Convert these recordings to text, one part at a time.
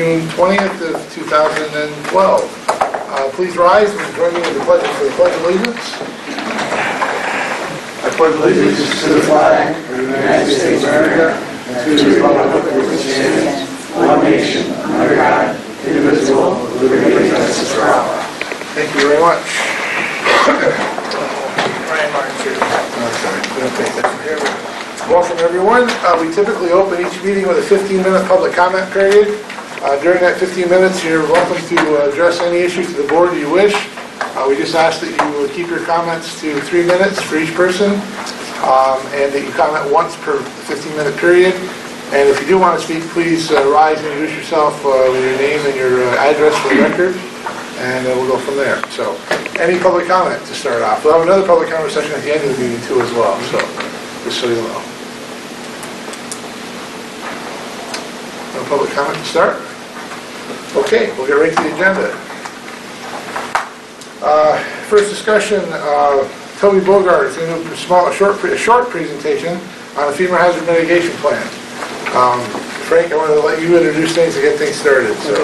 June 20th of 2012. Please rise and join me in the pledge for the Pledge of Allegiance. I pledge allegiance to the flag of the United States of America and to the republic for which it stands, one nation, under God, indivisible, with liberty and justice for all. Thank you very much. Welcome everyone. We typically open each meeting with a 15-minute public comment period. During that 15 minutes, you're welcome to address any issues to the board you wish. We just ask that you keep your comments to 3 minutes for each person, and that you comment once per 15-minute period. And if you do want to speak, please rise and introduce yourself with your name and your address for the record, and we'll go from there. So, any public comment to start off? We'll have another public comment session at the end of the meeting too as well, so just so you know. No public comment to start? Okay, we'll get right to the agenda. First discussion, Toby Bogart is going to do a short presentation on the FEMA hazard mitigation plan. Frank, I wanted to let you introduce things to get things started. So.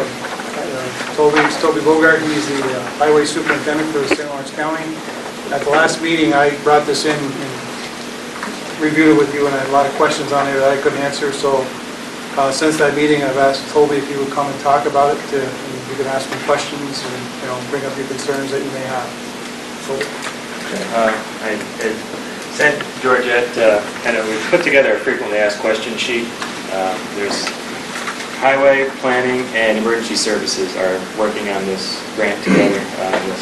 Toby Bogart. He's the highway superintendent for St. Lawrence County. At the last meeting, I brought this in and reviewed it with you, and I had a lot of questions on there that I couldn't answer. So since that meeting, I've asked Toby if he would come and talk about it, and you can ask me questions and bring up your concerns that you may have. So, I sent Georgette, we put together a frequently asked question sheet. There's highway, planning, and emergency services are working on this grant together.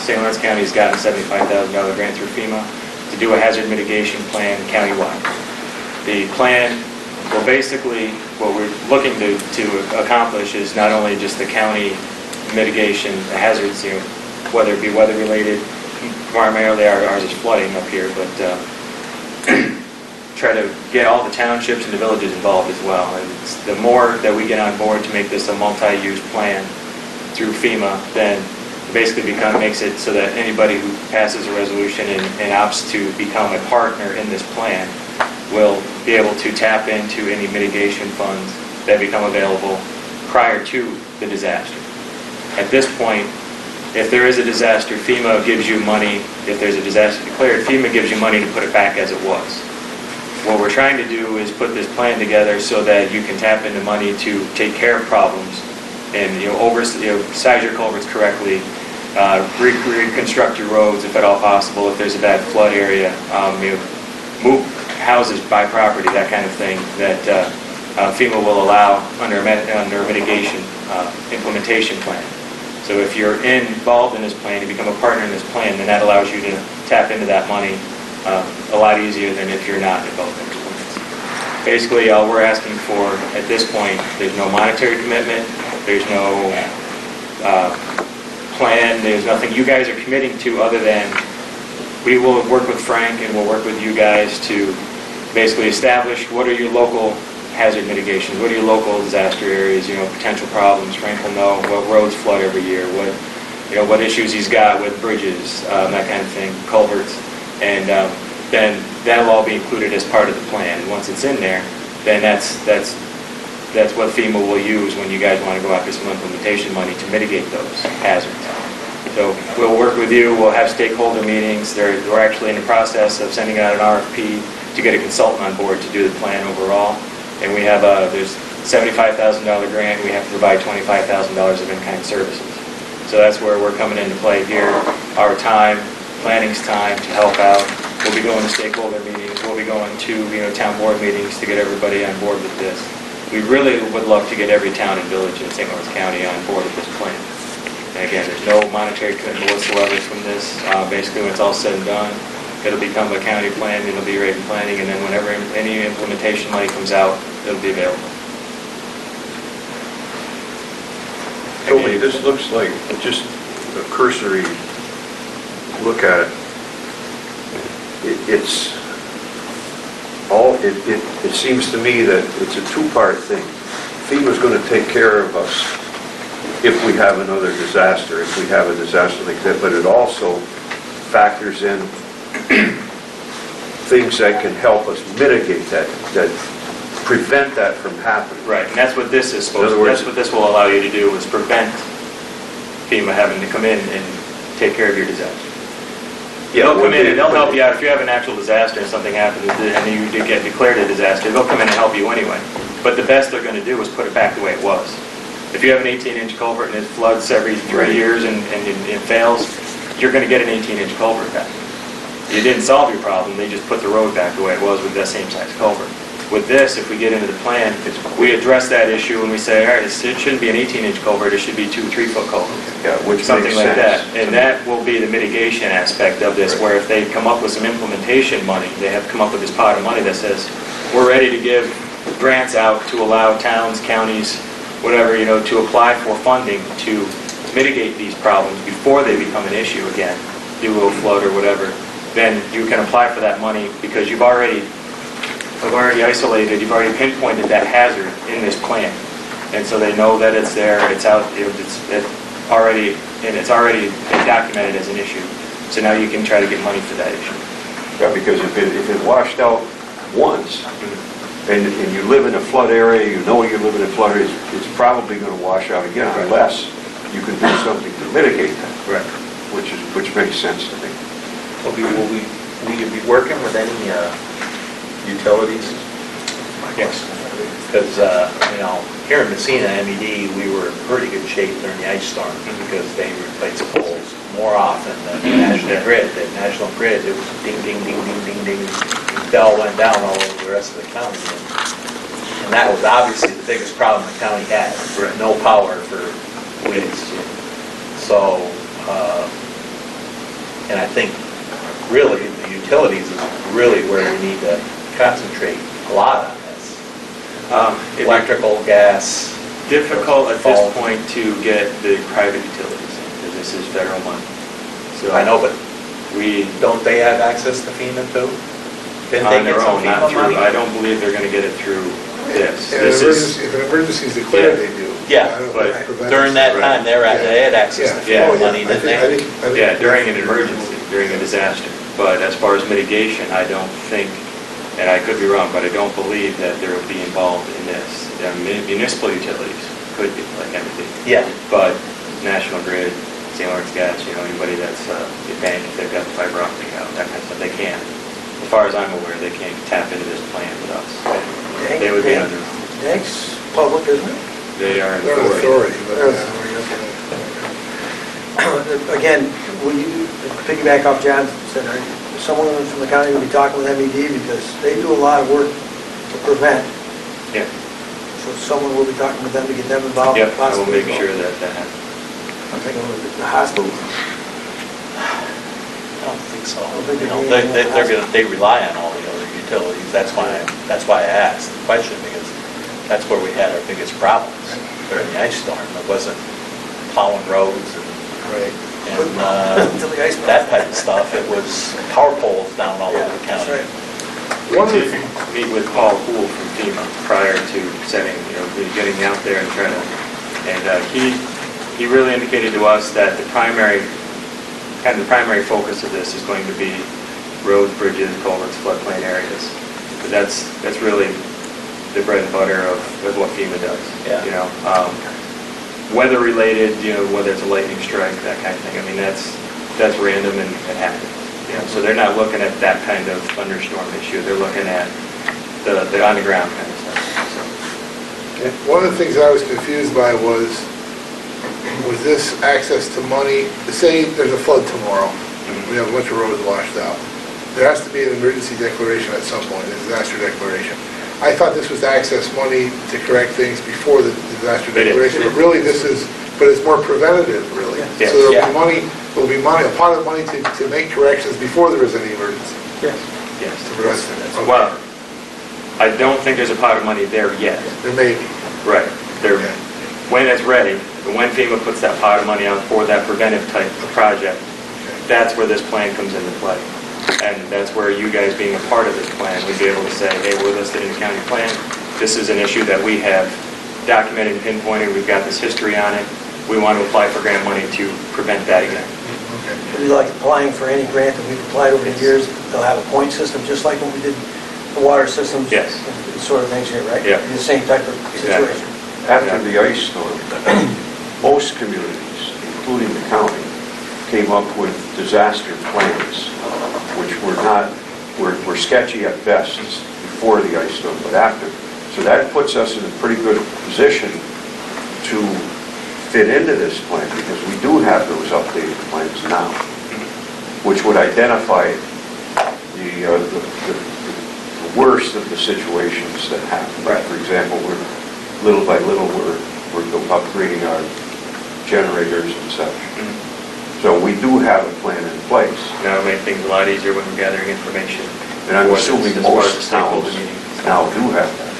St. Lawrence County has gotten a $75,000 grant through FEMA to do a hazard mitigation plan countywide. The plan, well, basically, what we're looking to accomplish is not only just the county mitigation, the hazards, whether it be weather-related, primarily ours is flooding up here, but try to get all the townships and the villages involved as well. And the more that we get on board to make this a multi-use plan through FEMA, then basically makes it so that anybody who passes a resolution and opts to become a partner in this plan will be able to tap into any mitigation funds that become available prior to the disaster. At this point, if there is a disaster, FEMA gives you money. If there's a disaster declared, FEMA gives you money to put it back as it was. What we're trying to do is put this plan together so that you can tap into money to take care of problems and size your culverts correctly, reconstruct your roads if at all possible. If there's a bad flood area, move houses by property, that kind of thing that FEMA will allow under a mitigation implementation plan. So if you're involved in this plan, you become a partner in this plan, then that allows you to tap into that money a lot easier than if you're not involved in this plan. Basically, all we're asking for at this point, there's no monetary commitment, there's no plan, there's nothing you guys are committing to other than we will work with Frank and we'll work with you guys to basically establish what are your local hazard mitigations, what are your local disaster areas, potential problems. Frank will know what roads flood every year, what issues he's got with bridges, that kind of thing, culverts, and then that'll all be included as part of the plan. And once it's in there, then that's what FEMA will use when you guys want to go after some implementation money to mitigate those hazards. So we'll work with you. We'll have stakeholder meetings. We're actually in the process of sending out an RFP to get a consultant on board to do the plan overall. And we have there's $75,000 grant. We have to provide $25,000 of in-kind services. So that's where we're coming into play here. Our time, planning's time to help out. We'll be going to stakeholder meetings. We'll be going to town board meetings to get everybody on board with this. We really would love to get every town and village in St. Lawrence County on board with this plan. And again, there's no monetary commitment whatsoever from this. Basically, when it's all said and done, it'll become a county plan, it'll be right in planning, and then whenever any implementation money comes out, it'll be available. Toby, this looks like just a cursory look at it. It seems to me that it's a two-part thing. FEMA's going to take care of us if we have another disaster, if we have a disaster like that, but it also factors in things that can help us mitigate that prevent that from happening. Right, and that's what this is In other supposed to, words- that's what this will allow you to do, is prevent FEMA having to come in and take care of your disaster. Yeah, They'll come in and they'll when help they- you out. If you have a natural disaster and something happens and you do get declared a disaster, they'll come in and help you anyway. But the best they're going to do is put it back the way it was. If you have an 18-inch culvert and it floods every 3 years and it fails, you're going to get an 18-inch culvert back. You didn't solve your problem, they just put the road back the way it was with that same size culvert. With this, if we get into the plan, we address that issue and we say, all right, it shouldn't be an 18-inch culvert, it should be 2 3-foot culverts. Yeah, which Something makes like sense that. to And me. that will be the mitigation aspect of this, where if they come up with some implementation money, they have come up with this pot of money that says, we're ready to give grants out to allow towns, counties, whatever, to apply for funding to mitigate these problems before they become an issue again, due to a flood or whatever, then you can apply for that money because you've already isolated, you've already pinpointed that hazard in this plan. And so they know that it's there, it's out, it's already been documented as an issue. So now you can try to get money for that issue. Yeah, because if it washed out once, and you live in a flood area, you know you live in a flood area, it's probably going to wash out again unless you can do something to mitigate that. Right. Which makes sense to me. Will you be working with any utilities? Yes. Because, here in Massena, MED, we were in pretty good shape during the ice storm because they replaced poles more often than the National Grid. The National Grid, it was ding, ding, ding, ding, ding, ding. The bell went down all over the rest of the county. And that was obviously the biggest problem the county had. Right. No power for weeks. So, and I think really the utilities is really where we need to concentrate a lot on this. Electrical, gas. Difficult at this phone. point to get the private utilities in, because this is federal money. So I know, but we, don't they have access to FEMA too? Didn't they on get their some own, not FEMA through, money? I don't believe they're going to get it through this. Yeah, This is, if an emergency is declared, Yeah. they do. Yeah, I don't but think prevent During us. that Right. time, they had access to Yeah. FEMA money, didn't they? yeah, during an emergency, during a disaster. But as far as mitigation, I don't think, and I could be wrong, but I don't believe that they will be involved in this. Municipal utilities could be, like everything. Yeah. But National Grid, St. Lawrence Gas, anybody that's a bank, if they've got fiber optic out, that kind of stuff, they can. As far as I'm aware, they can't tap into this plan with us. They would be under, Thanks, public, isn't it? they are They're an authority. authority, but Again, will you piggyback off John said, someone from the county will be talking with MED because they do a lot of work to prevent. Yeah, So someone will be talking with them to get them involved. yep, I will possibly make involved. sure that that happens. I'm thinking of the hospital. I don't think so. I don't think You know, they're they rely on all the other utilities. That's why I asked the question, because that's where we had our biggest problems during the ice storm. It wasn't plowing roads and Until the ice that type of stuff. It was power poles down all over the That's county. right. We One of did the- meet with Paul Poole from FEMA prior to setting, getting out there and trying to, and he really indicated to us that the primary focus of this is going to be roads, bridges, culverts, floodplain areas. But that's really the bread and butter of what FEMA does. Yeah. Weather related, whether it's a lightning strike, that kind of thing. I mean, that's random and it happens. So they're not looking at that kind of thunderstorm issue. They're looking at the on the ground kind of stuff. So, One of the things I was confused by was this access to money, say there's a flood tomorrow, we have a bunch of roads washed out. There has to be an emergency declaration at some point, a disaster declaration. I thought this was to access money to correct things before the disaster It is. declaration, but really but it's more preventative, really. Yes. So there'll be money, a pot of money to make corrections before there is any emergency. Yes. yes. To prevent it. Okay. Well, I don't think there's a pot of money there yet. There may be. Right. There, Okay. when it's ready, when FEMA puts that pot of money out for that preventive type of project, that's where this plan comes into play. And that's where you guys being a part of this plan would be able to say, hey, we're listed in the county plan. This is an issue that we have documented and pinpointed. We've got this history on it. We want to apply for grant money to prevent that again. Okay. It'd be like applying for any grant that we've applied over the years. They'll have a point system, just like when we did the water systems. Yes. Sort of things here, right? Yeah. The same type of situation. After the ice storm, most communities, including the county, came up with disaster plans, which were sketchy at best before the ice storm, but after. So that puts us in a pretty good position to fit into this plan, because we do have those updated plans now, which would identify the worst of the situations that happen. Right. For example, little by little, we're upgrading our generators and such. So we do have a plan in place. That'll make things a lot easier when we're gathering information. And I'm assuming As far as the most stakeholder towns meetings. now do have that.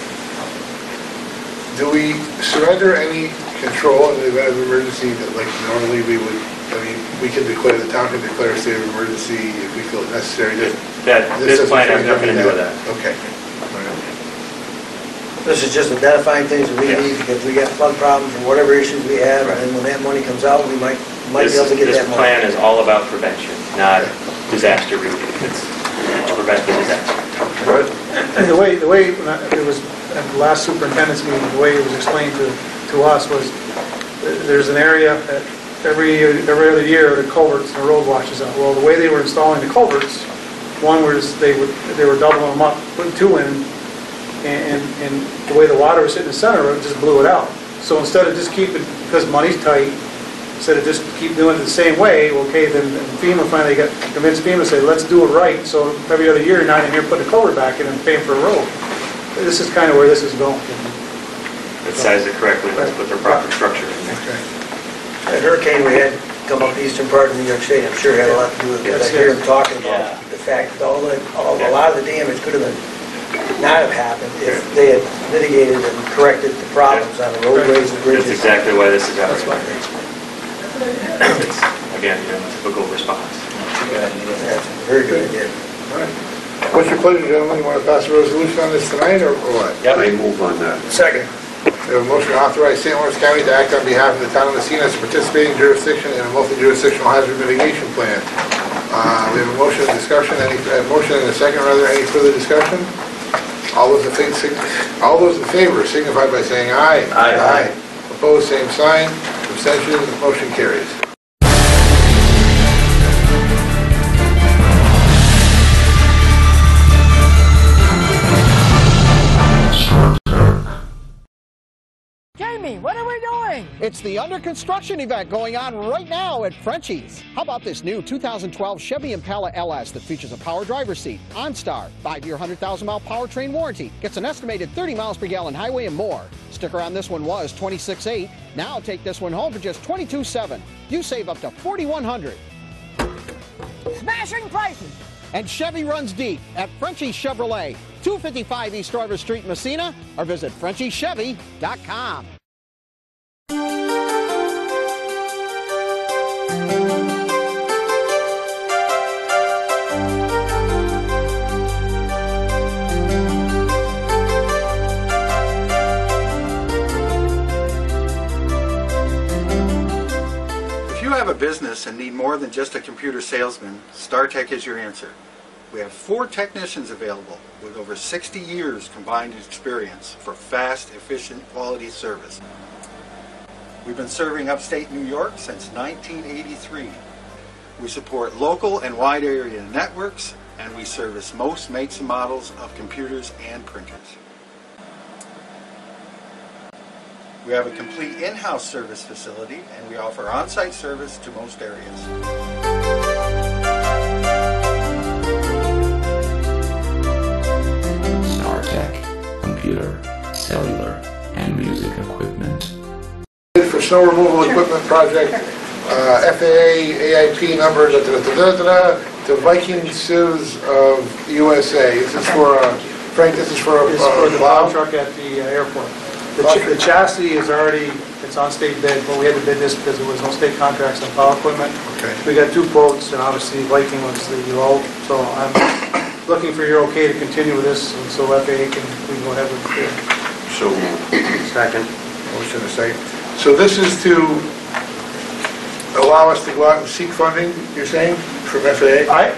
Do we surrender any control in the event of emergency that like normally we would, I mean, we can declare, the town can declare a state of emergency if we feel it necessary to... This plan has nothing to do with that. Okay. This is just identifying things that we Yeah. need because we got flood problems or whatever issues we have, and then when that money comes out, we might be able to get that This money. plan is all about prevention, not disaster relief. It's to prevent the disaster. Good. And the way, when it was at the last superintendent's meeting, the way it was explained to us was, there's an area that every other year, the culverts and the road washes out. Well, the way they were installing the culverts, one was they were doubling them up, putting two in, and the way the water was hitting the center, it just blew it out. So instead of just keeping, because money's tight, instead of just keep doing it the same way, okay, then FEMA finally got convinced FEMA to say, let's do it right. So every other year, you're not in here putting a culvert back in and paying for a road. This is kind of where this is going. Let's size it correctly, let's put the proper structure in there. Okay. That hurricane we had come up the eastern part of New York State, I'm sure had a lot to do with it. I hear him talking about the fact that a lot of the damage could have not have happened if they had mitigated and corrected the problems on the roadways and bridges. That's exactly why this is That's why. happening. It's, again, typical response. That's a very good idea. All right. What's your pleasure, gentlemen? You want to pass a resolution on this tonight, or what? I move on that. Second. We have a motion to authorize St. Lawrence County to act on behalf of the town of Massena as a participating jurisdiction in a multi-jurisdictional hazard mitigation plan. We have a motion and discussion, motion and a second, rather, any further discussion? All those in favor signify by saying aye. Aye. Opposed, same sign. Abstentions, motion carries. Jamie, what are we doing? It's the under construction event going on right now at Frenchie's. How about this new 2012 Chevy Impala LS that features a power driver's seat, OnStar, 5-year 100,000-mile powertrain warranty, gets an estimated 30 miles per gallon highway and more. Sticker on this one was $26,800. Now take this one home for just $22,700. You save up to $4,100. Smashing prices. And Chevy runs deep at Frenchie's Chevrolet, 255 East River Street, Massena, or visit FrenchieChevy.com. If you have a business and need more than just a computer salesman, StarTech is your answer. We have 4 technicians available with over 60 years combined experience for fast, efficient, quality service. We've been serving upstate New York since 1983. We support local and wide area networks, and we service most makes and models of computers and printers. We have a complete in-house service facility, and we offer on-site service to most areas. StarTech, computer, cellular, and music equipment. For snow removal equipment project, FAA AIP number to Viking Civs of USA. This is for, Frank, this is for a It's for the plow plow? truck at the airport. The chassis is already, it's on state bid, but we had to bid this because there was no state contracts on plow equipment. Okay. We got 2 quotes, and obviously Viking was the low, so I'm looking for your okay to continue with this, and so FAA we can go ahead with it. So second. Motion and a second. So this is to allow us to go out and seek funding, you're saying, from FAA?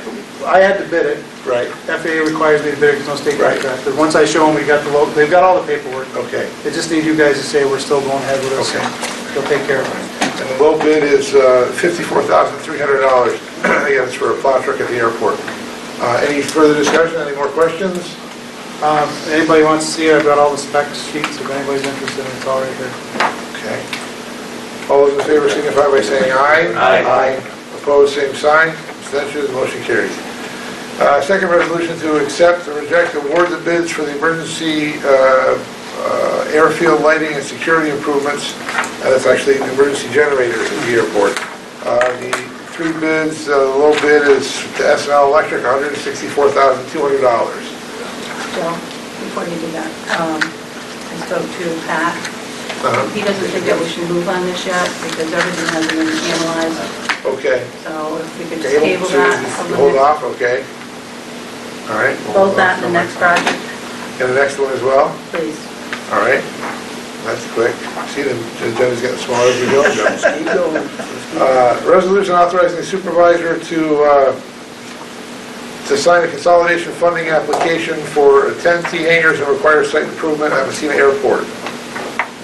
I had to bid it. Right, FAA requires me to bid it because no state Right. contract. But once I show them we got the low, they've got all the paperwork. okay. They just need you guys to say we're still going ahead with us, Okay. and they'll take care of it. And the low bid is $54,300. Again, it's for a plow truck at the airport. Any further discussion, any more questions? Anybody wants to see it, I've got all the spec sheets, if anybody's interested, it's all right here. Okay. All those in favor signify by saying aye. Aye. Opposed, same sign. Abstentions, motion carries. Second resolution to accept or reject award the bids for the emergency airfield lighting and security improvements. That's actually the emergency generators at the airport. The three bids, the low bid is to S&L Electric, $164,200. Bill, before you do that, I spoke to Pat. He doesn't think that we should move on this yet because everything hasn't been analyzed. Okay. So if we could just table that. Hold off, okay. All right. Both that and the next project, And the next one as well? please. All right. That's quick. See, the agenda's getting smaller as we go. Keep going. Resolution authorizing the supervisor to sign a consolidation funding application for 10 T hangars and requires site improvement at Massena Airport.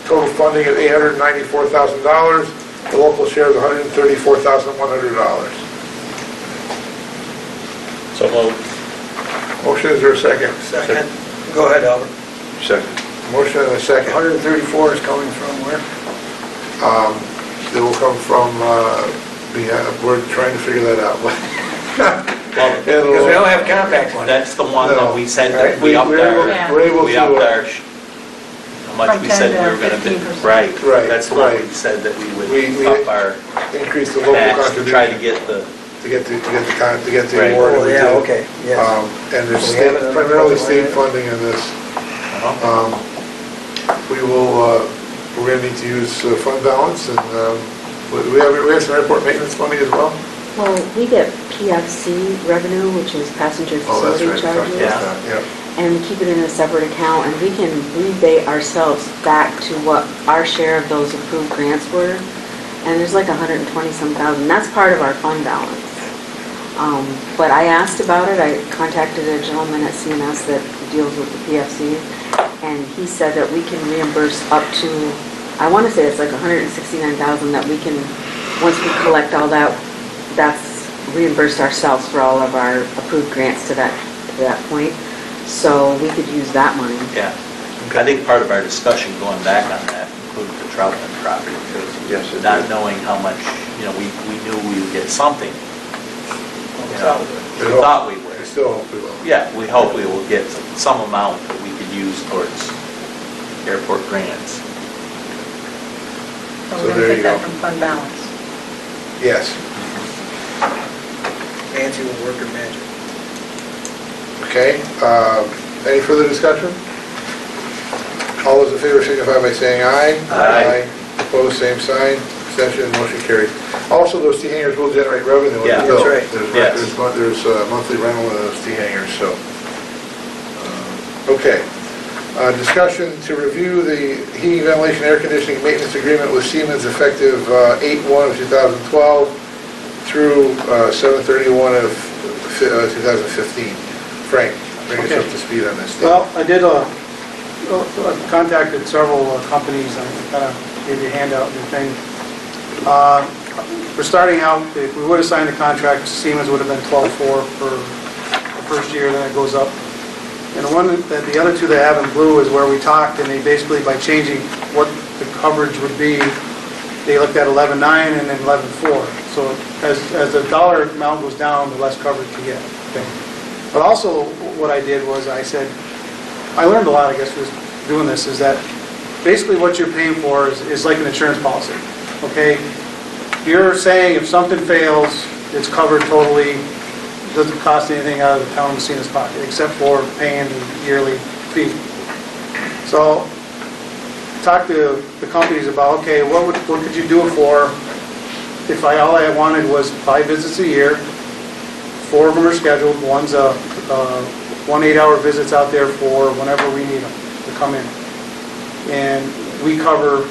Total funding of $894,000. The local share is $134,100. So moved. Motion, is there a second? Second. Go ahead, Albert. Second. Motion and a second. 134 is coming from where? It will come from, we're trying to figure that out. Because we don't have compact one. That's the one No. that we said that we upped We're able- our, we're able we to, upped our, how much From we said 10 we to were gonna be. 15%. Right, Right, that's the one we right. said that we would We up our increase the local match to contribution. try to get the, To get the Right. award. Oh, yeah, okay, yes. And there's So we have it under primarily budget state line funding in this. uh-huh. We will, we're gonna need to use fund balance, and we have some airport maintenance money as well? Well, we get PFC revenue, which is passenger Oh, that's facility right. charges. Yeah. And we keep it in a separate account, and we can rebate ourselves back to what our share of those approved grants were. And there's like 120-some thousand, that's part of our fund balance. But I asked about it, I contacted a gentleman at CMS that deals with the PFC, and he said that we can reimburse up to, I want to say it's like 169,000 that we can, once we collect all that, that's reimbursed ourselves for all of our approved grants to that point. So we could use that money. yeah. I think part of our discussion going back on that included the Troutman property, Yes, because it not did. knowing how much, we knew we would get something. We thought we would. I still hope we will. Yeah, we hope we will get some amount that we could use towards airport grants. So So we're there going to you take that go. from fund balance. Yes. Nancy will work her magic. Okay, any further discussion? All those in favor signify by saying aye. Aye. Opposed, same sign. Abstention, motion carries. Also, those T hangers will generate revenue. in the Yeah, bill. that's right. Yes. There's monthly rental of those T hangers, so. Okay. Discussion to review the heating, ventilation, air conditioning maintenance agreement with Siemens effective 8/1 of 2012 through 7/31 of 2015. Frank, bring us up to speed on this. Well, I did, I contacted several companies, and kind of gave you a handout and thing. We're starting out, if we would have signed the contract, Siemens would have been 12/4 for the first year, then it goes up. And the other two they have in blue is where we talked, and they basically, by changing what the coverage would be, they looked at 11/9 and then 11/4. So as the dollar amount goes down, the less coverage you get. Okay. But also, what I did was I said, I learned a lot, I guess, was doing this, is that basically what you're paying for is like an insurance policy, okay? You're saying if something fails, it's covered totally, doesn't cost anything out of the town of Massena's pocket, except for paying the yearly fee. So, talk to the companies about, okay, what could you do it for if all I wanted was 5 visits a year, 4 of them are scheduled, one's 1 8-hour visits out there for whenever we need them to come in. And we cover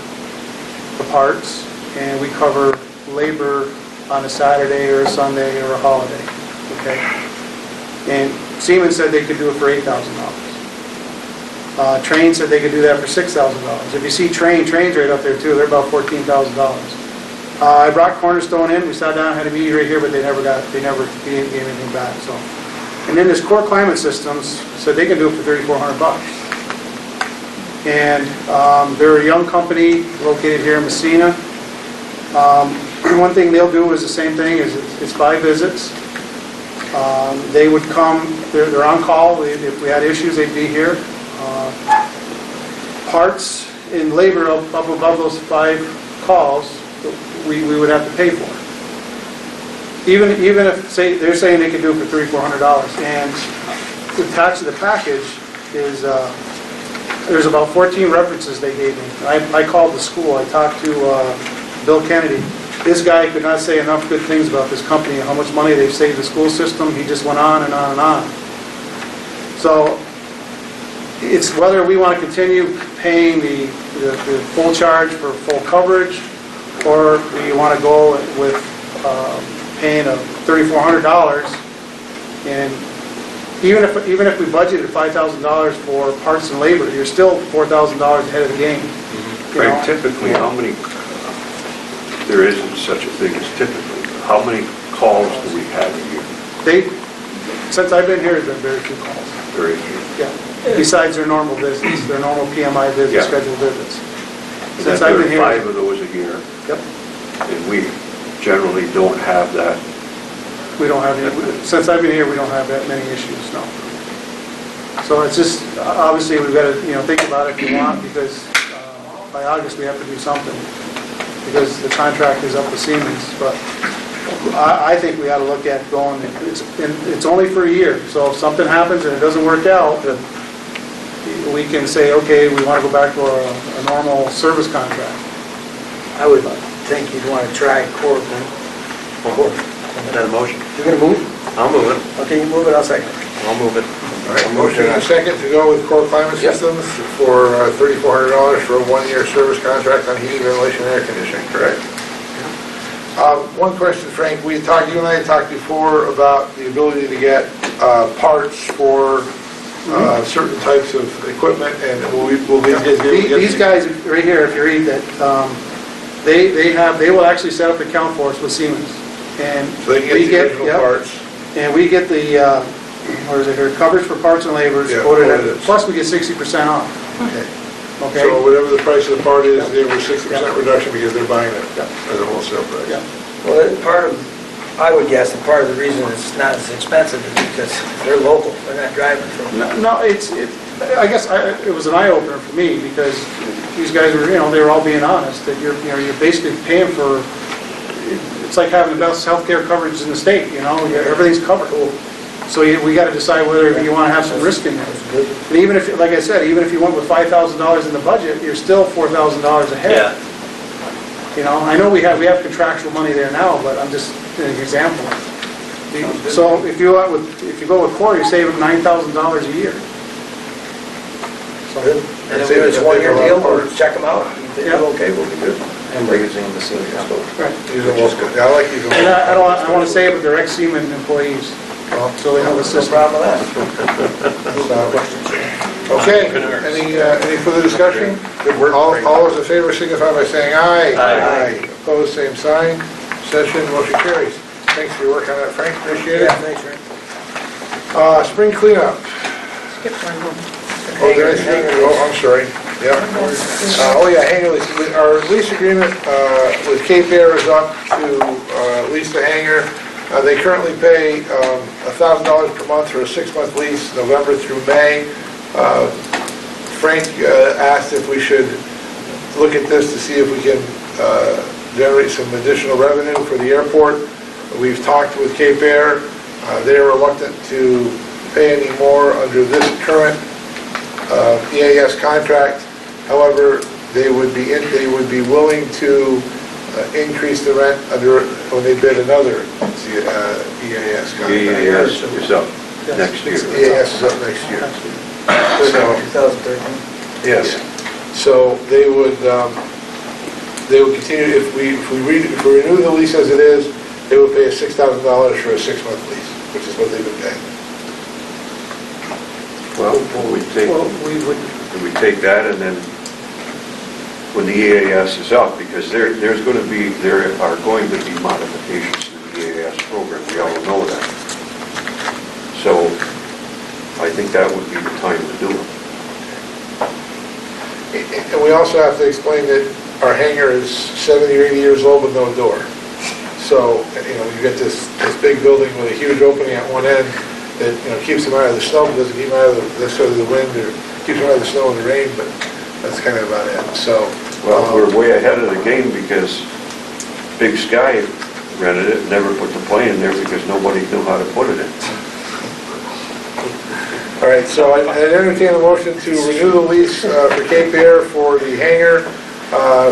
the parts, and we cover labor on a Saturday or a Sunday or a holiday, okay? And Siemens said they could do it for $8,000. Train said they could do that for $6,000. If you see Train's right up there too, they're about $14,000. I brought Cornerstone in, we sat down, had a meeting right here, but they never gave anything back, so. And then this Core Climate Systems said they can do it for $3,400. And they're a young company located here in Massena. One thing they'll do is the same thing, is it's 5 visits. They would come, they're on call, if we had issues, they'd be here. Parts and labor up above those 5 calls, we would have to pay for. Even if, say, they're saying they can do it for $300-400, and attached to the package is, there's about 14 references they gave me. I called the school, I talked to Bill Kennedy. This guy could not say enough good things about this company and how much money they've saved the school system. He just went on and on and on. So it's whether we want to continue paying the full charge for full coverage, or we want to go with paying $3,400. And even if we budgeted $5,000 for parts and labor, you're still $4,000 ahead of the game. Frank, typically, how many, there isn't such a thing as typically, how many calls do we have a year? Since I've been here, there's been very few calls. Very few. Yeah. Besides their normal visits, their normal PMI visits, Yeah. scheduled visits. And Since that I've there been are here. 5 of those a year, Yep. and we generally don't have that. We don't have any, since I've been here, we don't have that many issues, no. So it's just, obviously, we've got to, think about it if you want, because by August, we have to do something, because the contract is up with Siemens, but I think we ought to look at going, it's only for a year, so if something happens and it doesn't work out, we can say, okay, we want to go back to a normal service contract. I would think you'd want to try Core. Is that a motion? You're going to move? I'll move it. Okay, you move it, I'll second it. I'll move it. All right, motion and a second to go with Core Climate Systems for $3,400 for a 1-year service contract on heating, ventilation, and air conditioning, correct? One question, Frank, you and I had talked before about the ability to get parts for certain types of equipment, and These guys right here, if you read that, they will actually set up an account for us with Siemens. And so they can we get the original yep, parts. And we get the, what is it here, coverage for parts and labor, plus we get 60% off. Okay. So whatever the price of the part is, they were 60% reduction because they're buying it at a wholesale price. Well, I would guess that part of the reason it's not as expensive is because they're local, they're not driving from. No, I guess it was an eye-opener for me, because these guys were, they were all being honest, that you're basically paying for, it's like having the best healthcare coverage in the state, everything's covered. So we got to decide whether you want to have some risk in there. And even if, like I said, even if you went with $5,000 in the budget, you're still $4,000 ahead. I know we have contractual money there now, but I'm just an example. So if you go with Core, you're saving $9,000 a year. And if it's a 1-year deal, we'll check them out. If they do okay, we'll be good. And we're using the Siemens. Right. Using local. Yeah, I like using local. And I want to say it, but they're ex-Siemens employees, so they know the No system. problem with that. Okay, any further discussion? All those in favor signify by saying aye. Aye. Opposed, same sign. Session, motion carries. Thanks for your work on that, Frank, appreciate it. Yeah, thanks, Rick. Spring cleanup. Skip one more. Oh, did I say? Oh, I'm sorry. Yeah. Hangar lease. Our lease agreement with Cape Air is up to lease the hangar. They currently pay $1,000 per month for a 6-month lease, November through May. Frank asked if we should look at this to see if we can generate some additional revenue for the airport. We've talked with Cape Air. They're reluctant to pay any more under this current EAS contract. However, they would be willing to increase the rent when they bid another EAS contract. EAS is up next year. EAS is up next year. 2013. Yes. So they would continue, if we renew the lease as it is, they would pay us $6,000 for a 6-month lease, which is what they've been paying. Well, we take that, and then when the EAS is up, because there are going to be modifications to the EAS program. We all know that. So I think that would be the time to do it. And we also have to explain that our hangar is 70 or 80 years old with no door. So, you get this big building with a huge opening at one end that, keeps them out of the snow, but doesn't keep them out of the wind, or keeps them out of the snow and the rain, but that's kind of about it. So, well, we're way ahead of the game because Big Sky rented it, never put the plane in there because nobody knew how to put it in. All right, so I entertain a motion to renew the lease for Cape Air for the hangar,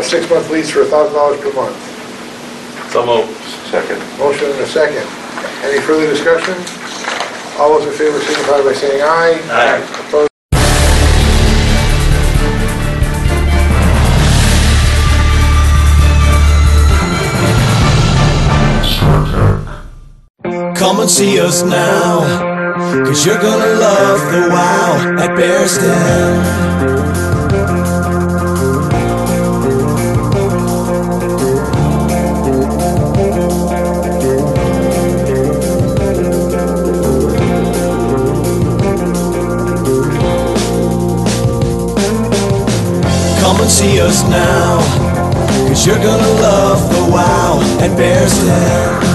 6-month lease for $1,000 per month. So moved. Second. Motion and a second. Any further discussion? All those in favor signify by saying aye. Aye. Opposed? Come and see us now, 'cause you're gonna love the wow at Bear's Den. Come and see us now, 'cause you're gonna love the wow at Bear's Den.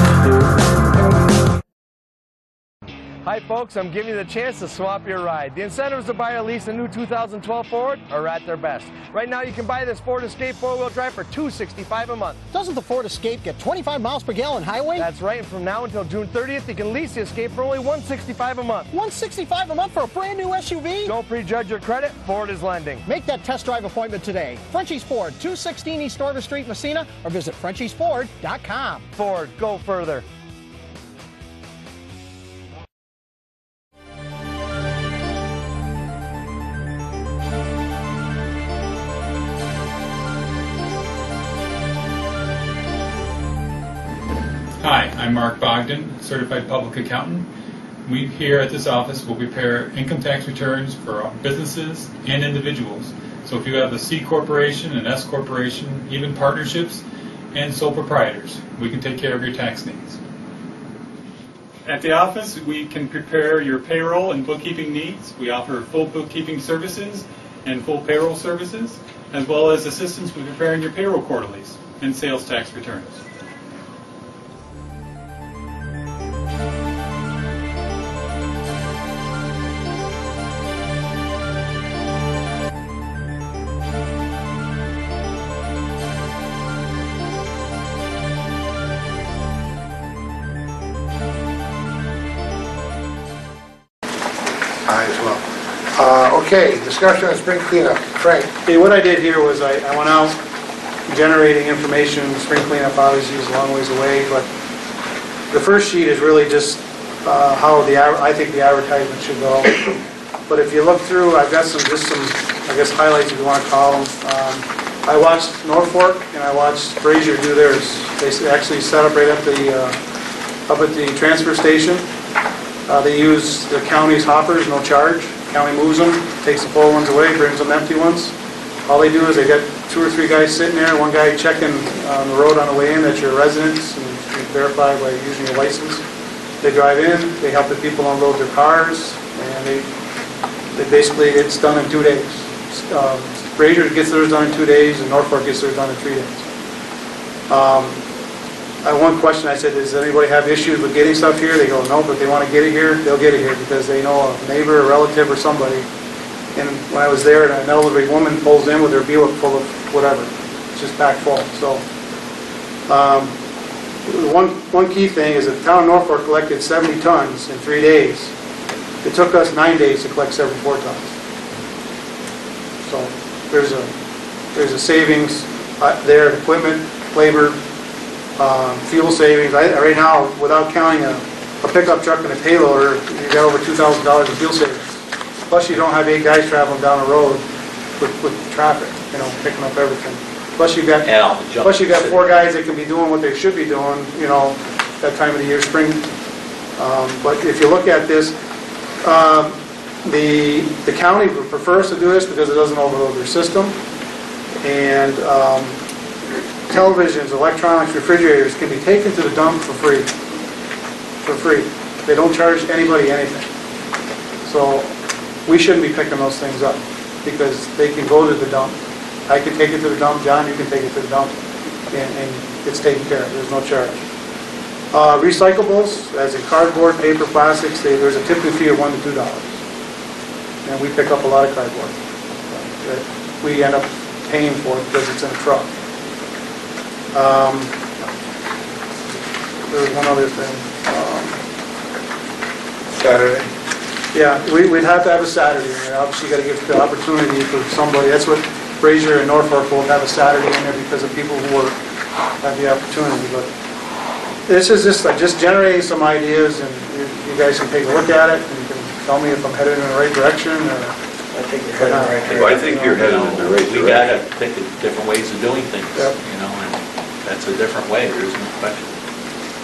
Hi folks, I'm giving you the chance to swap your ride. The incentives to buy or lease a new 2012 Ford are at their best. Right now you can buy this Ford Escape 4-wheel drive for $265 a month. Doesn't the Ford Escape get 25 miles per gallon highway? That's right, and from now until June 30th you can lease the Escape for only $165 a month. $165 a month for a brand new SUV? Don't prejudge your credit, Ford is lending. Make that test drive appointment today. Frenchie's Ford, 216 East Order Street, Massena, or visit FrenchiesFord.com. Ford, go further. Hi, I'm Mark Bogdan, Certified Public Accountant. We here at this office will prepare income tax returns for businesses and individuals. So if you have a C corporation, an S corporation, even partnerships and sole proprietors, we can take care of your tax needs. At the office, we can prepare your payroll and bookkeeping needs. We offer full bookkeeping services and full payroll services, as well as assistance with preparing your payroll quarterlies and sales tax returns. Aye as well. Okay, discussion on spring cleanup. Frank? Okay, what I did here was I went out generating information. Spring cleanup obviously is a long ways away, but the first sheet is really just how I think the advertisement should go. But if you look through, I've got some I guess highlights if you want to call them. I watched Norfolk and I watched Brazier do theirs. They actually set up right at the transfer station. They use the county's hoppers, no charge. County moves them, takes the full ones away, brings them empty ones. All they do is they got 2 or 3 guys sitting there, one guy checking on the road on the way in that you're a resident, and you verify by using your license. They drive in, they help the people unload their cars, and they basically, it's done in 2 days. Brazier gets theirs done in 2 days, and Norfolk gets theirs done in 3 days. One question I said, does anybody have issues with getting stuff here? They go, no, but they want to get it here, they'll get it here because they know a neighbor, a relative, or somebody. And when I was there, an elderly woman pulls in with her Buick full of whatever. It's just packed full. So, one key thing is that the town of Norfolk collected 70 tons in 3 days. It took us 9 days to collect 74 tons. So, there's a savings there, equipment, labor, fuel savings. Right now, without counting a pickup truck and a payloader, you got over $2,000 in fuel savings. Plus, you don't have 8 guys traveling down the road with traffic, picking up everything. Plus, you got 4 guys that can be doing what they should be doing, that time of the year, spring. But if you look at this, The county prefers to do this because it doesn't overload their system. And televisions, electronics, refrigerators can be taken to the dump for free. For free. They don't charge anybody anything. So we shouldn't be picking those things up because they can go to the dump. I can take it to the dump, John, you can take it to the dump, and it's taken care of. There's no charge. Recyclables, as in cardboard, paper, plastics, there's a tipping fee of $1 to $2. And we pick up a lot of cardboard that we end up paying for because it's in a truck. There was one other thing. Saturday. Yeah, we'd have to have a Saturday. And obviously, you got to give the opportunity for somebody. That's what Fraser and Norfolk will have a Saturday in there because of people who work have the opportunity. But this is just generating some ideas, and you guys can take a look at it and you can tell me if I'm headed in the right direction. Or I think you're headed in the right direction. I think you're headed in the right We direction. gotta think of different ways of doing things, Yep. and that's a different way, there isn't a question.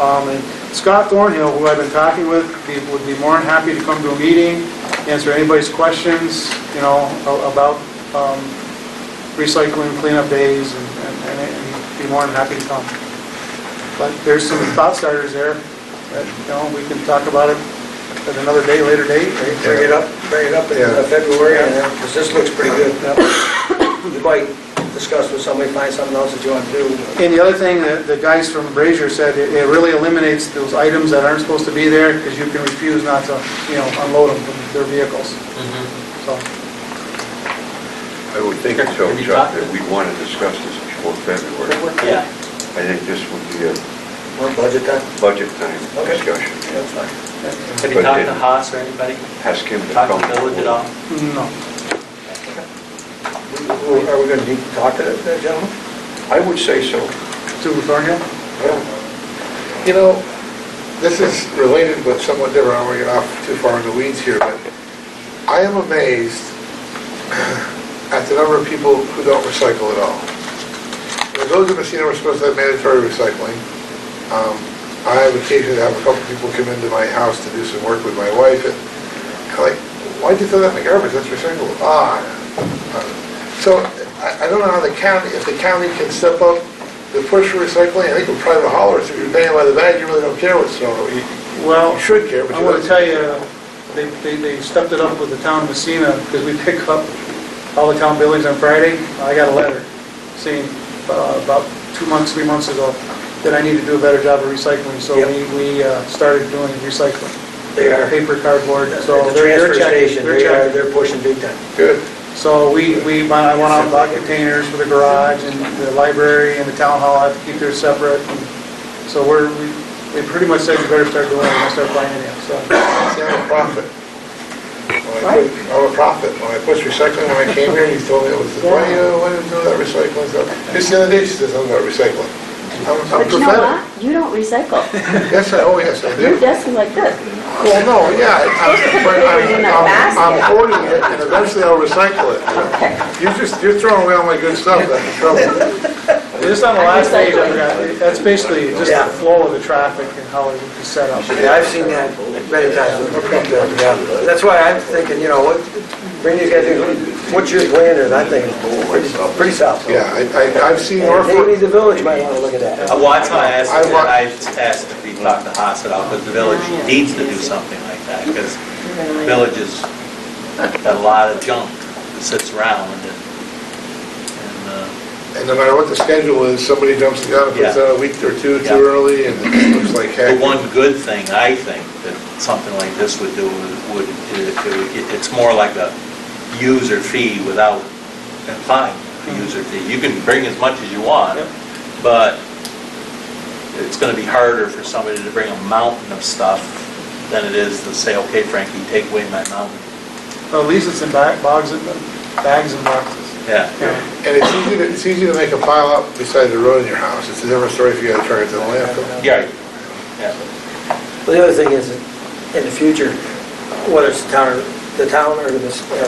And Scott Thornhill, who I've been talking with, would be more than happy to come to a meeting, answer anybody's questions, about recycling, cleanup days, and he'd be more than happy to come. But there's some thought starters there that, we can talk about it at another day, later date. Bring it up in February, because this looks pretty good. You might discuss with somebody, find something else that you want to do. And the other thing that the guys from Brazier said, it really eliminates those items that aren't supposed to be there because you can refuse not to, unload them from their vehicles. So. I would think so, Chuck, that we'd want to discuss this before February. Yeah. I think this would be a More budget time? budget time Okay. discussion. That's fine. Have you talked to Haas or anybody? Ask him to Talked come. to Village at all? No. Are we going to need to talk to that gentleman? I would say so. To Thornhill? This is related but somewhat different. I don't want to get off too far in the weeds here, but I am amazed at the number of people who don't recycle at all. The village of Massena we're supposed to have mandatory recycling. I have occasionally have a couple people come into my house to do some work with my wife, and I'm like, why'd you throw that in the garbage? That's recyclable. So I don't know how if the county can step up the push for recycling. I think with private haulers, if you're paying by the bag, you really don't care what's thrown away. Well, You should care, but I you want to don't. tell you, they stepped it up with the town of Massena because we pick up all the town buildings on Friday. I got a letter saying about 2 months, 3 months ago that I need to do a better job of recycling. So we started doing recycling. They are. Paper, cardboard. So At the transfer checking. station, They're they're pushing big time. Good. So I went out and bought containers for the garage, and the library and the town hall have to keep theirs separate. And so we pretty much said we better start doing it and start buying it. So See, I'm a prophet. I'm a prophet. When I pushed recycling, when I came here, you told me it was, why do you do that recycling stuff? Just the other day, she says, I'm not recycling. I'm But you know prophetic. what? You don't recycle. Yes, I do. Your desk is like this. Well, no, yeah, in a I'm basket. hoarding it, and eventually I'll recycle it. You're throwing away all my good stuff, that's the trouble. just on the last page, I forgot, that's basically just the flow of the traffic and how it is set up. Yeah, I've seen that many times. Yeah. That's why I'm thinking, bring these guys in, what's your plan, and I think it's pretty solid. Yeah, I've seen And Norfolk. maybe the village might want to look at that. Well, that's why I asked if we talked to Haas at all, because the village needs to do something like that, because the village has got a lot of junk that sits around, And no matter what the schedule is, somebody jumps the gun and puts out a week or two too early, and it looks like heck. The one good thing, I think, that something like this would do it's more like a user fee without implying a user fee. You can bring as much as you want, but it's going to be harder for somebody to bring a mountain of stuff than it is to say, okay, Frankie, take away my mountain. Well, at least it's in bags and boxes. Yeah. And it's easy to make a pile up beside the road in your house. It's a different story if you got to charge it to the landfill. Yeah. Well, the other thing is, in the future, whether it's the town or the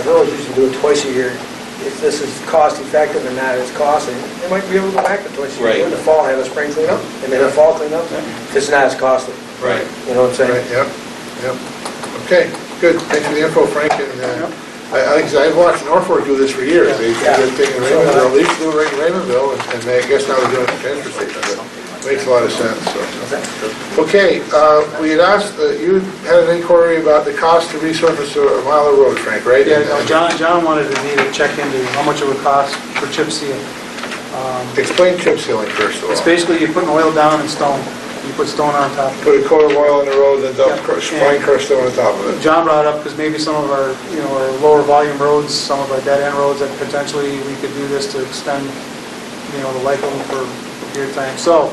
village used to do it twice a year. If this is cost effective or not, it's costing, they might be able to go back to twice a year. In the fall, have a spring cleanup, and then a fall cleanup. If it's not as costly. Right. You know what I'm saying? Right, yep. Okay. Good, thanks for the info, Frank, and I think I've watched Norfolk do this for years. They did a thing in Raymondville, they used to do it right in Raymondville, and I guess now they're doing it at the transfer station, but it makes a lot of sense, so. Okay, we had asked, you had an inquiry about the cost to resurface a mile of road, Frank, right? Yeah, John wanted me to check into how much it would cost for chip seal. Explain chip sealing first of all. It's basically you put oil down and stone. You put stone on top. Put a coat of oil on the road, then dump fine crushed stone on top of it. John brought it up because maybe some of our, our lower volume roads, some of our dead end roads, that potentially we could do this to extend, the life of them for a period of time. So,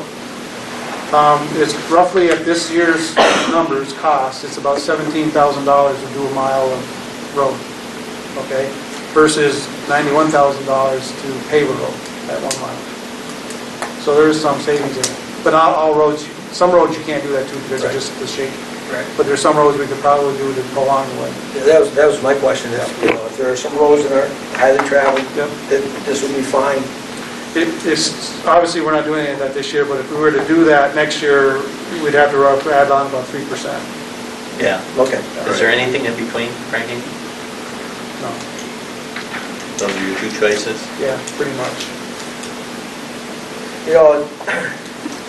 it's roughly at this year's numbers cost, it's about $17,000 to do a mile of road, okay? Versus $91,000 to pave a road at 1 mile. So there is some savings in it. But not all roads, some roads you can't do that to because of just the shape. Right. But there's some roads we could probably do to go along the way. Yeah, that was my question, is, if there are some roads that are highly traveled, that this would be fine. It's obviously, we're not doing any of that this year, but if we were to do that next year, we'd have to add on about 3%. Yeah. Okay. Is there anything in between, Frankie? No. Those are your two choices? Yeah, pretty much.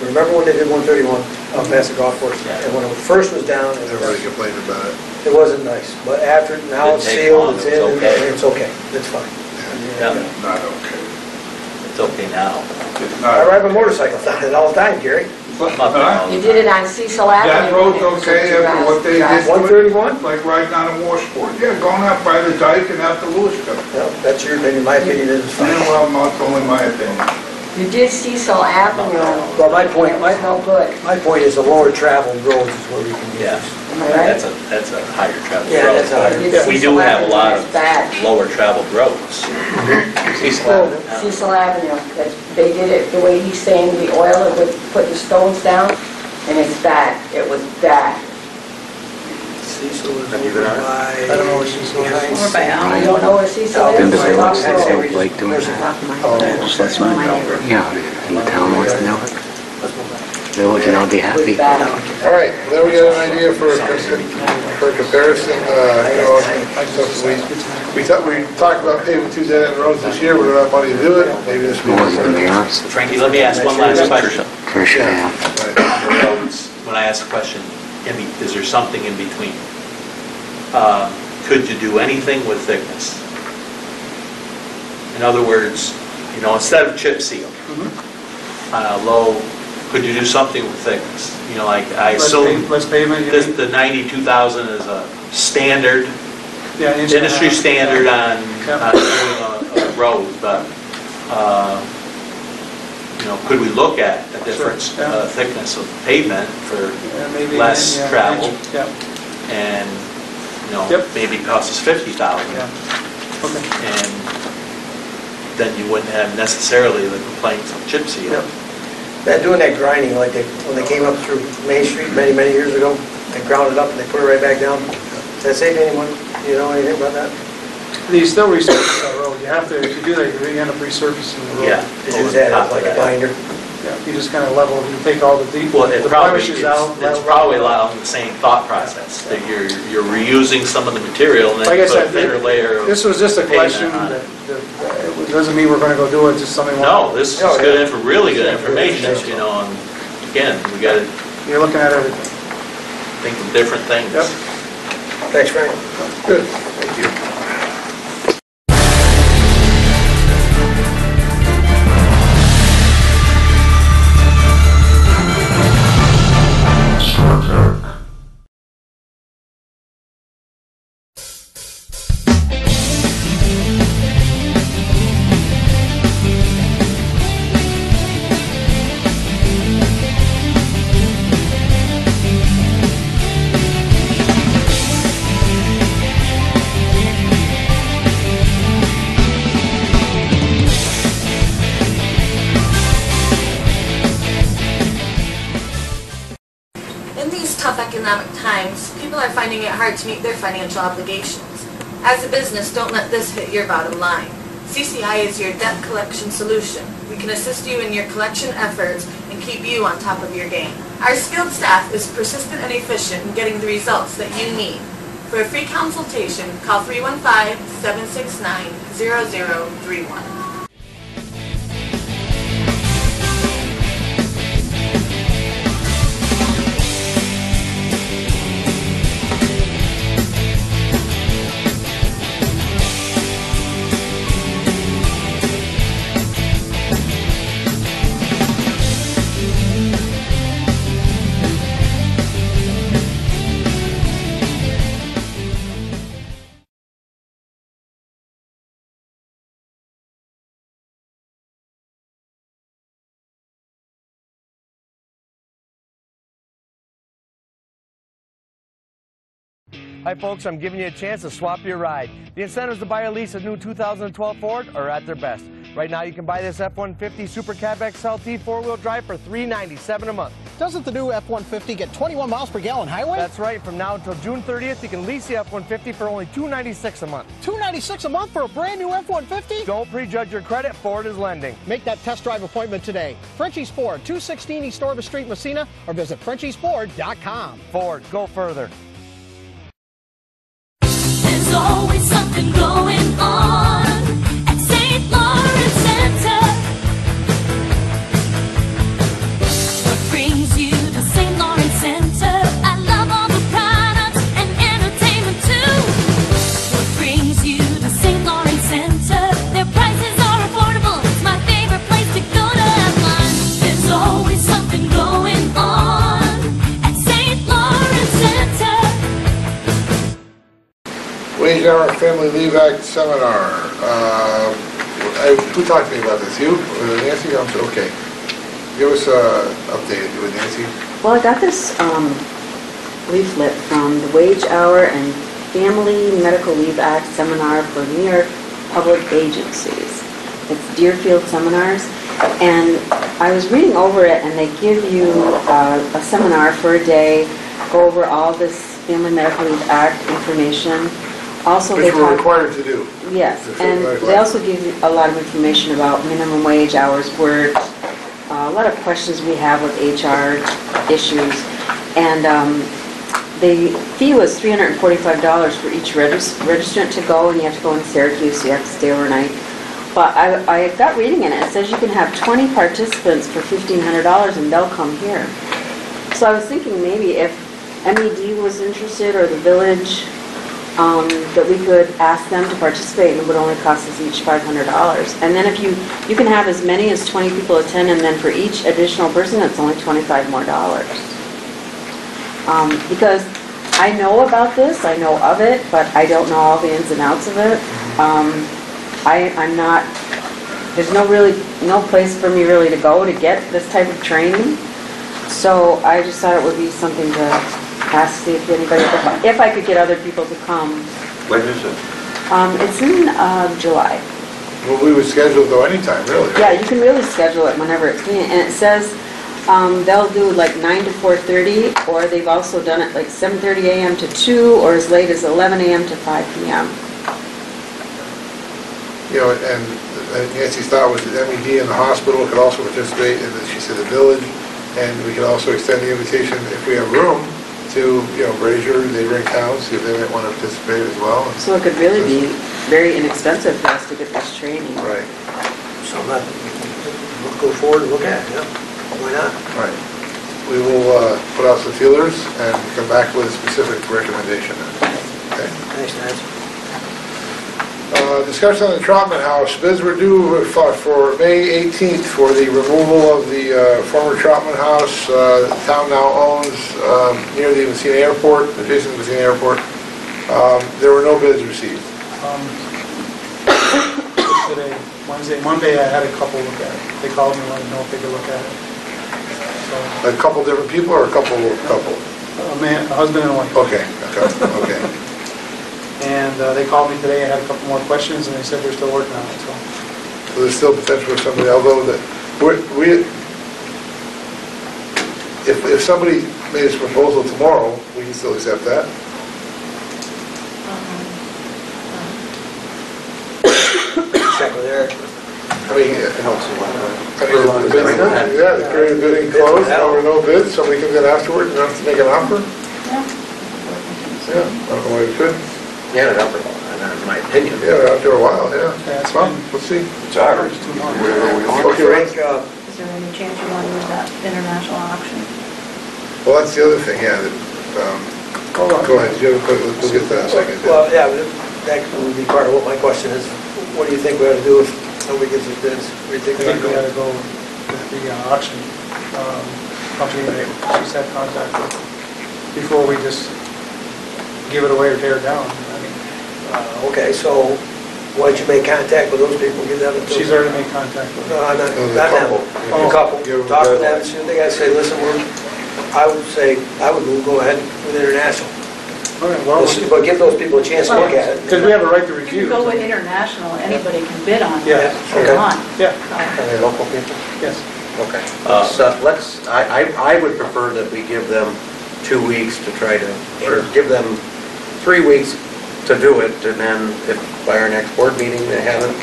Remember when they did 131 out past the golf course? Yeah. And when it first was down, Everybody complained about it. it wasn't nice. But after, now it's Didn't take sealed, long, it's it in, was and okay. it's okay. It's fine. Yeah. Not okay. It's okay now. I ride my motorcycle down it all the time, Gary. You did it on Cecil Avenue. That road's okay after what they did to it? 131? Like riding on a washboard. Yeah, going out by the dike and out to Lewisville. Well, that's your opinion. My opinion is it's fine. Yeah, well, not only my opinion. You did Cecil Avenue. Well, my point is the lower traveled roads is where we can use. Yeah. Right. That's a higher traveled Yeah, road. that's a higher- We do have a lot of Bad. lower traveled roads. Cecil Oh, Avenue. Cecil Avenue, because they did it the way he's saying, the oil, it would put the stones down, and it's bad. It was bad. Cecil is Have you been over on it? by... I don't know where Cecil is. behind You don't know where Cecil is? Then does It's anyone off the say road. like doing that? Just let me know. Yeah, and the town wants to know it. Village and I'll be happy. All right, now we got an idea for comparison, we talked about paving 2 dead-end roads this year, we don't have money to do it, maybe this will More be than yours. Frankie, let me ask one last question. For sure, yeah. Roads, when I ask a question, is there something in between? Could you do anything with thickness? In other words, instead of chip seal, on a low, could you do something with thickness? Like I assume Less pavement, you mean? the 92,000 is a standard, Yeah, inch and a industry half. standard on Yeah. doing a road, but, could we look at a different Sure, yeah. thickness of pavement for Yeah, maybe less an inch, travel? Yeah, And, Yep. maybe it costs us 50,000. yeah. Okay. And then you wouldn't have necessarily the complaints of chip seal. Yep. That doing that grinding, like when they came up through Main Street many, many years ago, they ground it up and they put it right back down. Does that save anyone? You know anything about that? You still resurface that road. You have to, if you do that, you end up resurfacing the road. Yeah. They use that as like a binder. Yeah, you just kind of level, you take all the deep, Well, it the probably, blemishes out. it's probably along the same thought process, that you're reusing some of the material and then Like I you put a said, thinner layer of this was just a pavement question, on it. it doesking mean we're going to go do it, just something. No, this is Oh, yeah. good, really good information, and again, we gotta You're looking at everything. think of different things. Yep. Thanks, Frank. Good, thank you. In these tough economic times, people are finding it hard to meet their financial obligations. As a business, don't let this hit your bottom line. CCI is your debt collection solution. We can assist you in your collection efforts and keep you on top of your game. Our skilled staff is persistent and efficient in getting the results that you need. For a free consultation, call 315-769-0031. Hi folks, I'm giving you a chance to swap your ride. The incentives to buy or lease a new 2012 Ford are at their best. Right now you can buy this F-150 Super Cab XLT 4-wheel drive for $397 a month. Doesn't the new F-150 get 21 miles per gallon highway? That's right. From now until June 30th, you can lease the F-150 for only $296 a month. $296 a month for a brand new F-150? Don't prejudge your credit. Ford is lending. Make that test drive appointment today. Frenchie's Ford, 216 East Orvis Street, Massena, or visit FrenchiesFord.com. Ford, go further. There's always something going on at St. Lawrence Center. What brings you to St. Lawrence Center? I love all the products and entertainment too. What brings you to St. Lawrence Center? Their prices are affordable. It's my favorite place to go to have fun. There's always something going on at St. Lawrence Center. Wage Hour Family Leave Act Seminar. Who talked to me about this? You? Nancy? I'm sure. Okay. Give us an update, you and Nancy. Well, I got this leaflet from the Wage Hour and Family Medical Leave Act Seminar for New York Public Agencies. It's Deerfield Seminars. And I was reading over it, and they give you a seminar for a day, go over all this Family Medical Leave Act information. Also, which we're required to do. Yes, and they also give you a lot of information about minimum wage, hours worked, a lot of questions we have with HR issues. And the fee was $345 for each registrant to go, and you have to go in Syracuse, so you have to stay overnight. But I got reading in it, it says you can have 20 participants for $1,500 and they'll come here. So I was thinking maybe if MED was interested, or the village, that we could ask them to participate, and it would only cost us each $500. And then if you can have as many as 20 people attend, and then for each additional person, it's only $25 more. Because I know about this, I know of it, but I don't know all the ins and outs of it. I'm not, there's no place for me really to go to get this type of training. So I just thought it would be something to ask, see if anybody, if I could get other people to come. When is it? It's in July. Well, we would schedule it though anytime, really. Yeah, you can really schedule it whenever it's convenient. And it says they'll do like 9 to 4:30, or they've also done it like 7:30 a.m. to 2, or as late as 11 a.m. to 5 p.m. You know, and Nancy's thought was that MED and the hospital could also participate, and she said the village, and we could also extend the invitation if we have room to, you know, Brazier, neighboring towns, see if they might want to participate as well. So it could really be very inexpensive for us to get this training. Right. So that, we'll go forward and look at it, yeah. Why not? Right. We will put out some feelers and come back with a specific recommendation. Okay. Thanks, Nancy. Discussion on the Trotman House. Bids were due for May 18th for the removal of the former Trotman House. The town now owns near the Massena Airport, adjacent to Massena Airport. There were no bids received. Today, Monday, I had a couple look at it. They called me and wanted to know if they could look at it. So, A couple different people or a couple? a husband and a wife. Okay, okay. And they called me today and had a couple more questions, and they said they're still working on it, so. So there's still potential for somebody, although that if somebody made this proposal tomorrow, we can still accept that. Check with Eric. I mean, the period of bidding closed, there were no bids, somebody comes in afterwards and wants to make an offer? Yeah. So Yeah, I don't know why we couldn't. Yeah, they're out there, in my opinion. Yeah, they're out there a while, yeah. it's Well, been- let's see. It's ours, whatever we want. Okay, Rick, Is there any chance you want to use that international auction? well, that's the other thing, yeah, that, Hold on. go ahead, you have a quick, we'll get to that in a second. Well, yeah, that would be part of what my question is. What do you think we ought to do if nobody gives us bids? What do you think I we ought think to we do? gotta go with the auction company that she's had contact with before we just give it away or tear it down. I mean, Okay, so why don't you make contact with those people, give them a... she's already made contact with No, them. not the them, couple. a couple. Give them a Talk to them, deadline. see what they gotta say, listen, I would say, I would go ahead with international. Okay, well, But give those people a chance to look at it. because we have a right to If refuse. you go with international, anybody can bid on it Yeah, if they okay. want. Yeah, Are they local people? yes. Okay. So let's, I would prefer that we give them 2 weeks to try to, or give them 3 weeks to do it, and then if by our next board meeting they haven't,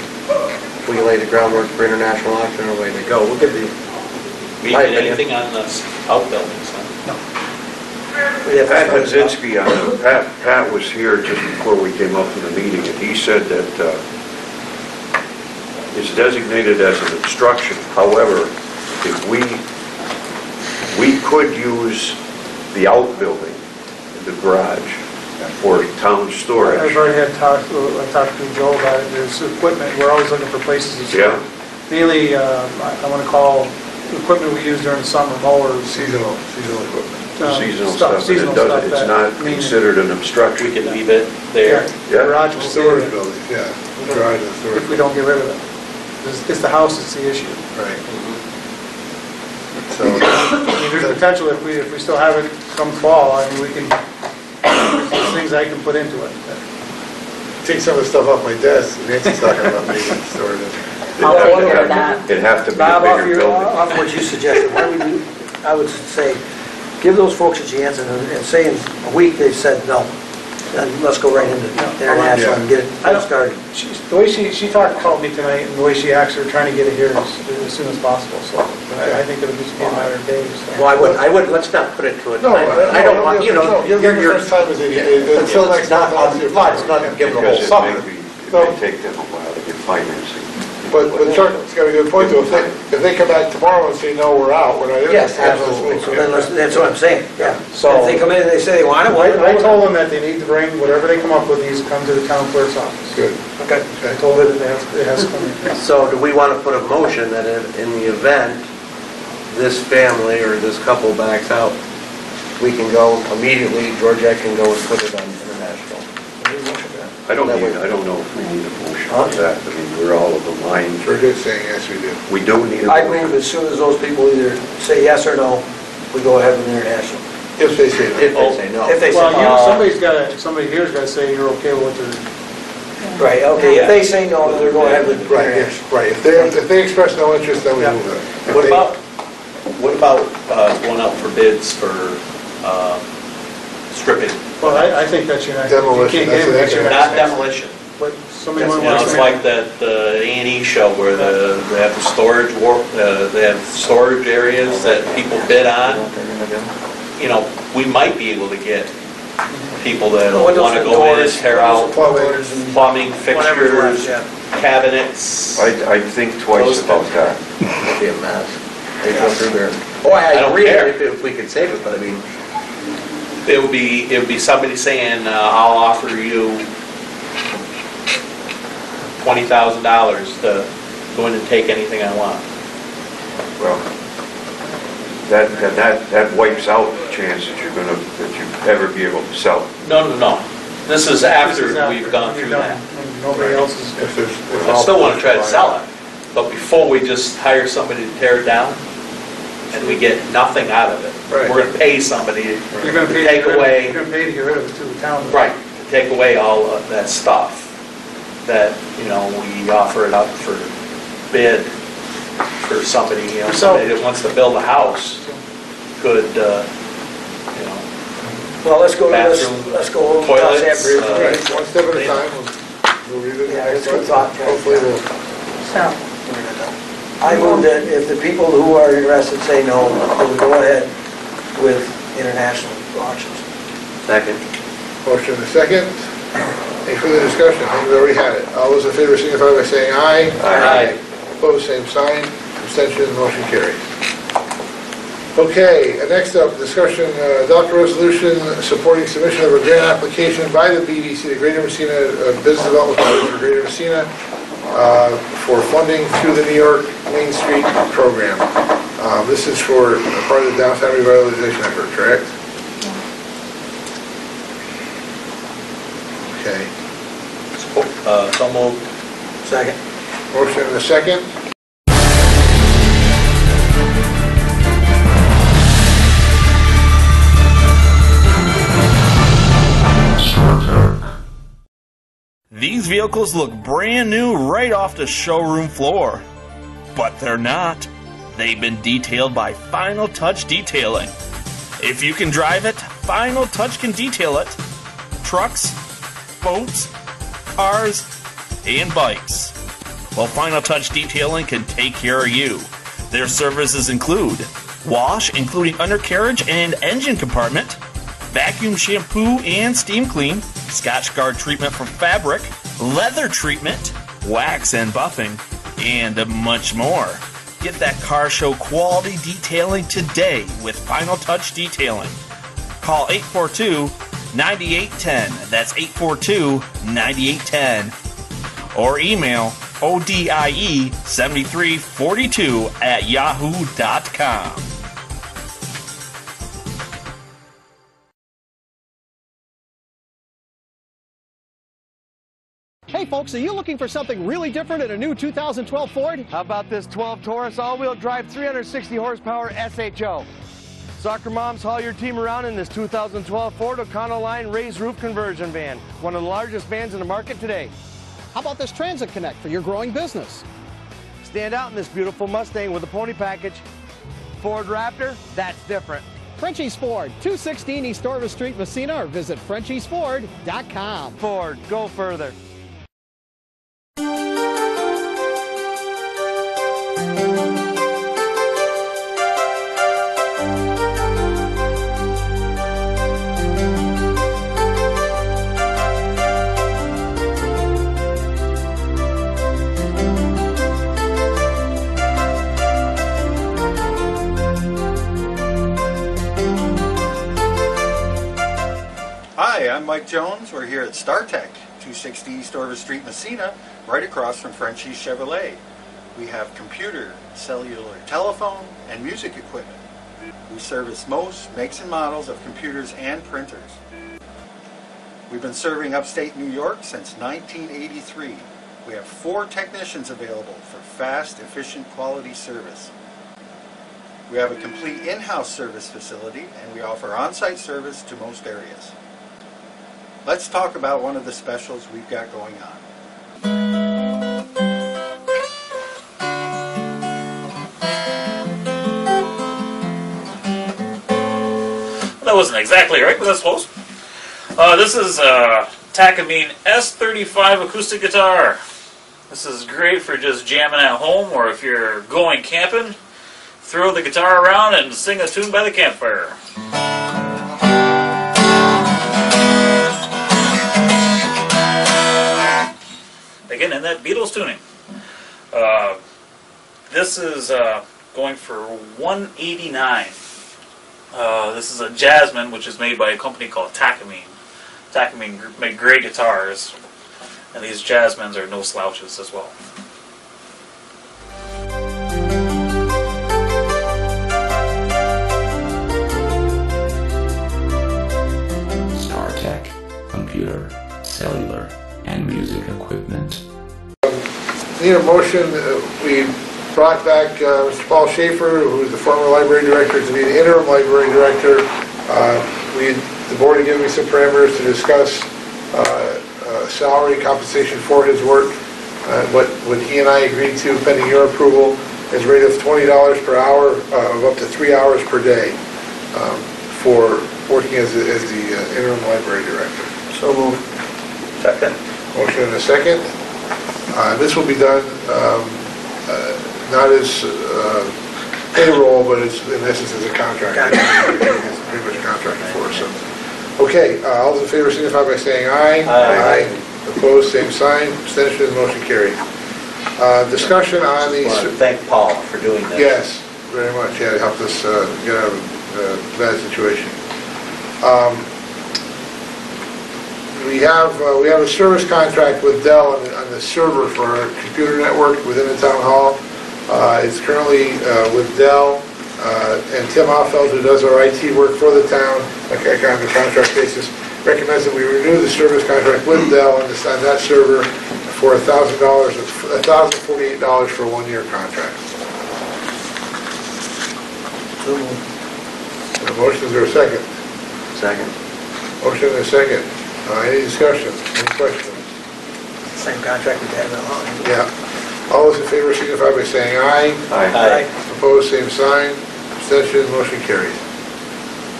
we lay the groundwork for international auction, away they go. We'll give the, We my did opinion. anything on the outbuildings, huh? Pat Kaczynski, Pat was here just before we came up to the meeting, and he said that it's designated as an obstruction. However, if we could use the outbuilding, the garage, for town storage. I've already had talked to Joe about it. There's equipment, we're always looking for places to store. Yeah. Mainly, I want to call equipment we use during the summer, mowers. Seasonal equipment. Seasonal stuff, and seasonal it doesn't, stuff it's not that mainly- considered an obstruction. We can leave it there. Yeah, garage will stay Storage there buildings, yeah, garage and storage. if we don't get rid of it. It's the house that's the issue. Right. So, I mean, there's potential if we still have it come fall, I mean, we can, there's things I can put into it. take some of the stuff off my desk, Nancy's talking about making it storage. It'd have to be a Bob, bigger building. off what you suggested, why would you, I would say, give those folks a chance, and say in a week they've said no, then let's go right into international and get it started. The way she talked about me tonight, and the way she acts, we're trying to get it here as soon as possible, so I think it'll just be a matter of days. so. well, I would, let's not put it to a No, time. I don't want, you know, Give them the first time as until next month. It's not give them the whole Because summer. it may take them a while to get financing. But Chuck's got a good point, though, if they come back tomorrow and say, no, we're out, we're not in. Yes, absolutely, so then that's what I'm saying, yeah. So if they come in and they say they want it, I told them that they need to bring, whatever they come up with, needs to come to the town clerk's office. Good. Okay. I told her that it has to come in. So do we want to put a motion that in the event this family or this couple backs out, we can go immediately, Georgette can go and put it on international? I don't know if we need a motion for that. I mean, we're all of the line. We're good saying yes, we do. We do need a I motion. move as soon as those people either say yes or no, we go ahead with international. If they say no. If they say no. If they say, Well, somebody here's got to say you're okay with what they're. right, okay, if they say no, then they're going ahead with Right, international. right, if they express no interest, then we move it. What about going out for bids for stripping? Well, I think that's your next. Demolition, You can't get it, that's your Not next. demolition. But somebody You might know, want it's to. like that A&E show where they have the storage, they have storage areas that people bid on. You know, we might be able to get people that Windows want to and go in and doors, tear out plumbers and plumbing whatever's left, fixtures, yeah. cabinets. I'd think twice about that. It'd be a mess. They go through there. Oh, I I don't agree care. if we could save it, but I mean, It would be somebody saying, I'll offer you $20,000 to go in and take anything I want. Well, that wipes out the chance that you ever be able to sell it. No. This is after we've gone through that. Nobody else is. I still want to try to sell it, but before we just hire somebody to tear it down, and we get nothing out of it. Right. We're going to pay somebody to You're going to pay take away, You're going to pay to get rid of it to the town. right, to take away all of that stuff that, you know, we offer it up for bid for somebody, you know, somebody that wants to build a house could, you know. Well, let's go cross Bathroom, that bridge. toilets, One step at a time, we'll revisit Yeah, next it's a good month. thought, yeah. Hopefully we'll. So, I move that if the people who are interested say no, then we go ahead with international auctions. second. Motion and a second. Any further discussion? I think we already had it. All those in favor signify by saying aye. Aye. Opposed, same sign. Abstention, motion carries. Okay, next up, discussion, adopt a resolution supporting submission of a grant application by the BDC, the Greater Massena Business Development College for Greater Massena, for funding through the New York Main Street program. This is for part of the downtown revitalization effort, correct? Okay. So moved. Second. Motion and a second. These vehicles look brand new right off the showroom floor. But they're not. They've been detailed by Final Touch Detailing. If you can drive it, Final Touch can detail it. Trucks, boats, cars, and bikes. Well, Final Touch Detailing can take care of you. Their services include wash, including undercarriage and engine compartment, vacuum shampoo and steam clean, Scotch Guard treatment for fabric, leather treatment, wax and buffing, and much more. Get that car show quality detailing today with Final Touch Detailing. Call 842-9810. That's 842-9810. Or email odie7342@yahoo.com. Hey folks, are you looking for something really different in a new 2012 Ford? How about this 12 Taurus all-wheel drive 360 horsepower SHO? Soccer moms, haul your team around in this 2012 Ford Econoline raised roof conversion van, one of the largest vans in the market today. How about this Transit Connect for your growing business? Stand out in this beautiful Mustang with a pony package. Ford Raptor, that's different. Frenchie's Ford, 216 East Orvis Street, Massena, or visit FrenchiesFord.com. Ford, go further. Hi, I'm Mike Jones. We're here at StarTech, 260 East Orvis Street, Massena, right across from Frenchie's Chevrolet. We have computer, cellular telephone, and music equipment. We service most makes and models of computers and printers. We've been serving upstate New York since 1983. We have 4 technicians available for fast, efficient, quality service. We have a complete in-house service facility, and we offer on-site service to most areas. Let's talk about one of the specials we've got going on. That wasn't exactly right, but that's close. This is a Takamine S35 acoustic guitar. This is great for just jamming at home, or if you're going camping, throw the guitar around and sing a tune by the campfire. Again, in that Beatles tuning. This is going for $189. This is a Jasmine, which is made by a company called Takamine. Takamine make great guitars, and these Jasmines are no slouches as well. StarTech, computer, cellular, and music equipment. Need a motion. We brought back Mr. Paul Schaefer, who is the former library director, to be the interim library director. The board had given me some parameters to discuss salary compensation for his work. What he and I agreed to, pending your approval, is a rate of $20 per hour of up to 3 hours per day for working as the interim library director. So moved. Second. Motion and a second. This will be done not as payroll, but it's in essence as a contract. It's pretty much a contract for us. So Okay, all those in favor signify by saying aye. Aye. Opposed, same sign. Abstentions, motion carried. Discussion on the... I want to thank Paul for doing this. Yes, very much. Yeah, it helped us get out of a bad situation. We have a service contract with Dell on the server for our computer network within the town hall. It's currently with Dell, and Tim Offeld, who does our IT work for the town, on a contract basis, recommends that we renew the service contract with Dell on that server for $1,048 for a one-year contract. A motion, is there a second? Second. Motion and a second. Any discussion? Any questions? Same contract we've had that long. Yeah. All those in favor signify by saying aye. Aye. Opposed, same sign. Abstention, motion carried.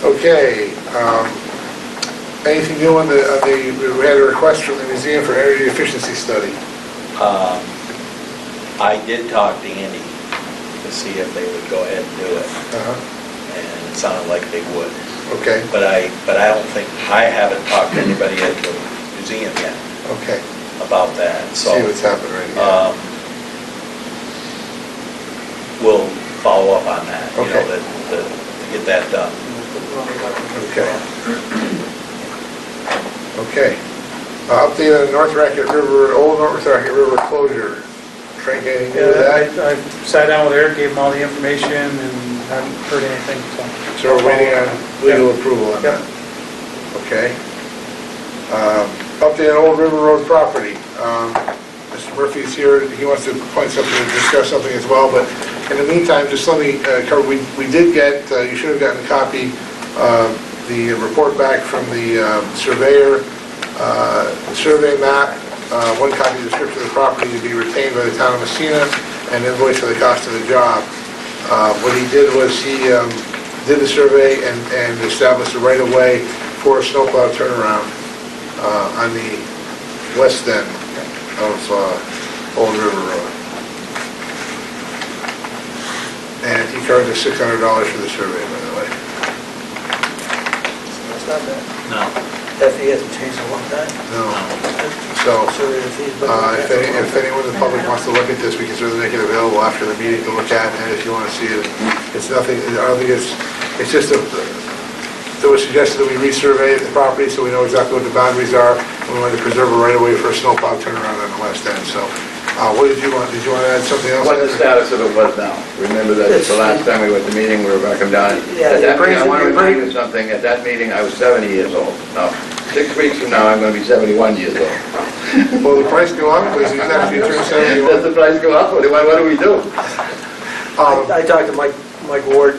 Okay. Anything new on the, we had a request from the museum for energy efficiency study. I did talk to Andy to see if they would go ahead and do it. And it sounded like they would. Okay. But I don't think, I haven't talked to anybody at the museum yet. Okay. About that, so. See what's happening right now. We'll follow up on that, you Okay. know, to get that done. Okay. Okay. Update on North Racket River, Old North Racket River closure. Frank, anything to do with that? I sat down with Eric, gave him all the information, and haven't heard anything, so. So we're waiting on legal approval on that. Okay. Update on Old River Road property. Mr. Murphy's here, he wants to point something, to discuss something as well, but in the meantime, just let me cover, we did get, you should have gotten a copy, the report back from the surveyor, survey map, one copy of the description of the property to be retained by the town of Massena, and invoice for the cost of the job. What he did was he did the survey and established a right-of-way for a snowplow turnaround on the west end of Old River Road. And he charged us $600 for the survey, by the way. That's not bad. No. FE hasn't changed in a long time. No. So, Survey of fees, but if anyone in the public wants to look at this, we can certainly make it available after the meeting to look at, and if you want to see it, it's nothing, I don't think it's just it was suggested that we resurvey the property so we know exactly what the boundaries are, and we wanted to preserve a right-of-way for a snowplow turnaround on the west end, so. What did you want? Did you want to add something else? What the status of it was now? Remember that the last time we went to the meeting, we were back and down. Yeah, At that meeting, I the want to appraisal- remind you something. At that meeting, I was 70 years old. Now, 6 weeks from now, I'm going to be 71 years old. Will the price go up? Because he's actually turned 71. Does the price go up? What do we do? I talked to Mike Ward.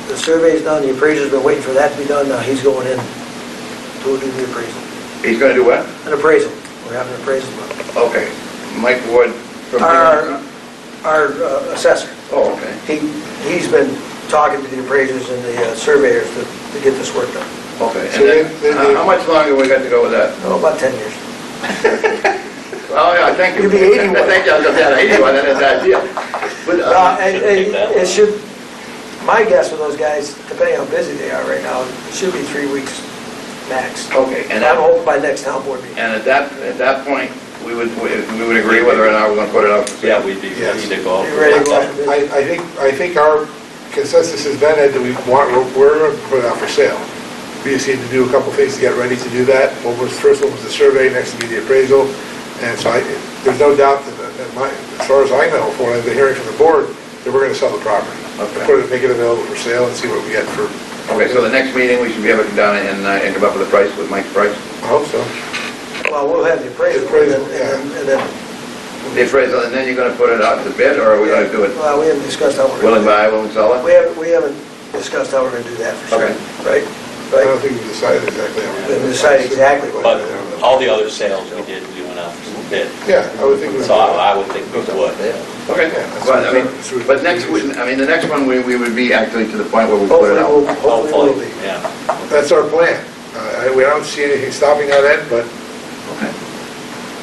The survey's done, the appraiser's been waiting for that to be done, now he's going in to do the appraisal. He's going to do what? An appraisal. We're having an appraisal. Okay. Mike Ward from... Our assessor. Oh, okay. He's been talking to the appraisers and the surveyors to get this work done. Okay. And then, how much longer we got to go with that? Oh, about 10 years. Oh, yeah, thank you. You'll be 81. Thank you, I was just at 81, that is the idea. But, It should, my guess with those guys, depending how busy they are right now, it should be 3 weeks max. Okay. And I'm hoping by next town board meeting. And at that point, we would agree whether or not we're going to put it out for sale. Yeah, we'd be ready to go. I think our consensus has been that we're going to put it out for sale. We just need to do a couple things to get ready to do that. First one was the survey, next to be the appraisal. And so there's no doubt that, as far as I know, from what I've been hearing from the board, that we're going to sell the property. Okay. Make it available for sale and see what we get for. Okay, so the next meeting, we should be able to come down and come up with a price, with Mike's price? I hope so. Well, we'll have the appraisal. And then The appraisal, and then you're going to put it out to bid, or are we going to do it? Well, we haven't discussed how we're going Willing buy, willing sell it? We haven't discussed how we're going to do that for sure. Okay. Right? I don't think we've decided exactly how we're We going to haven't decided exactly what. But all the other sales we did, we went out for some bid. Yeah, I would think we would. So I would think we would. Okay. Well, the next one, we would be actually to the point where we put it out. Hopefully we'll be. Yeah. That's our plan. We don't see anything stopping that end, but Okay.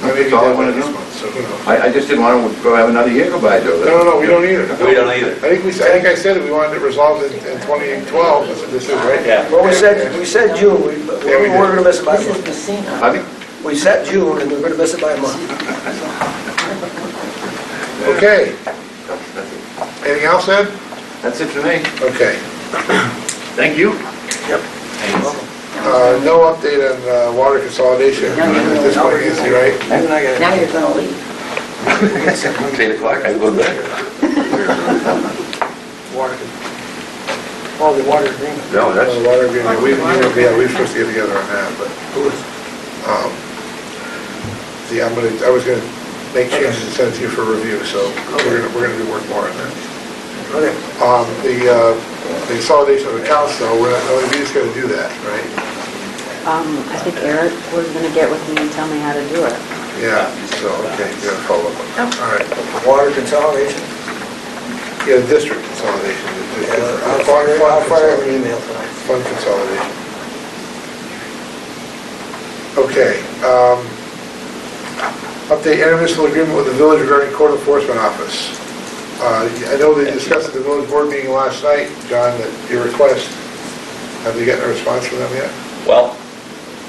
maybe That's all I one want of to these know. months. so who knows? I just didn't want to go have another year go by, Joe. No, we don't either. We don't either. I think I said that we wanted it resolved in 2012, that's what this is, right? Yeah. Well, we said June, we're gonna miss it by a This is month. Massena. I think, We set June, and we're gonna miss it by a month. Okay. Anything else, Ed? that's it for me. Okay. Thank you. No update on water consolidation at this point, Nancy, right? Now you're gonna leave. It's 8 o'clock, I go to bed. Water. Oh, the water agreement. No, that's, The water agreement, we were supposed to get together on that, but, see, I was gonna make changes and send it to you for review, so we're gonna do work more on that. Okay. The consolidation of accounts, though, we just gotta do that, right? I think Eric was gonna get with me and tell me how to do it. Yeah, so, okay, you gotta follow up on that. All right. Water consolidation. Yeah, district consolidation. I'll fire an email tonight. Fund consolidation. Okay, update intermunicipal agreement with the village regarding code enforcement office. I know they discussed at the village board meeting last night, John, that your request, have they gotten a response from them yet? Well,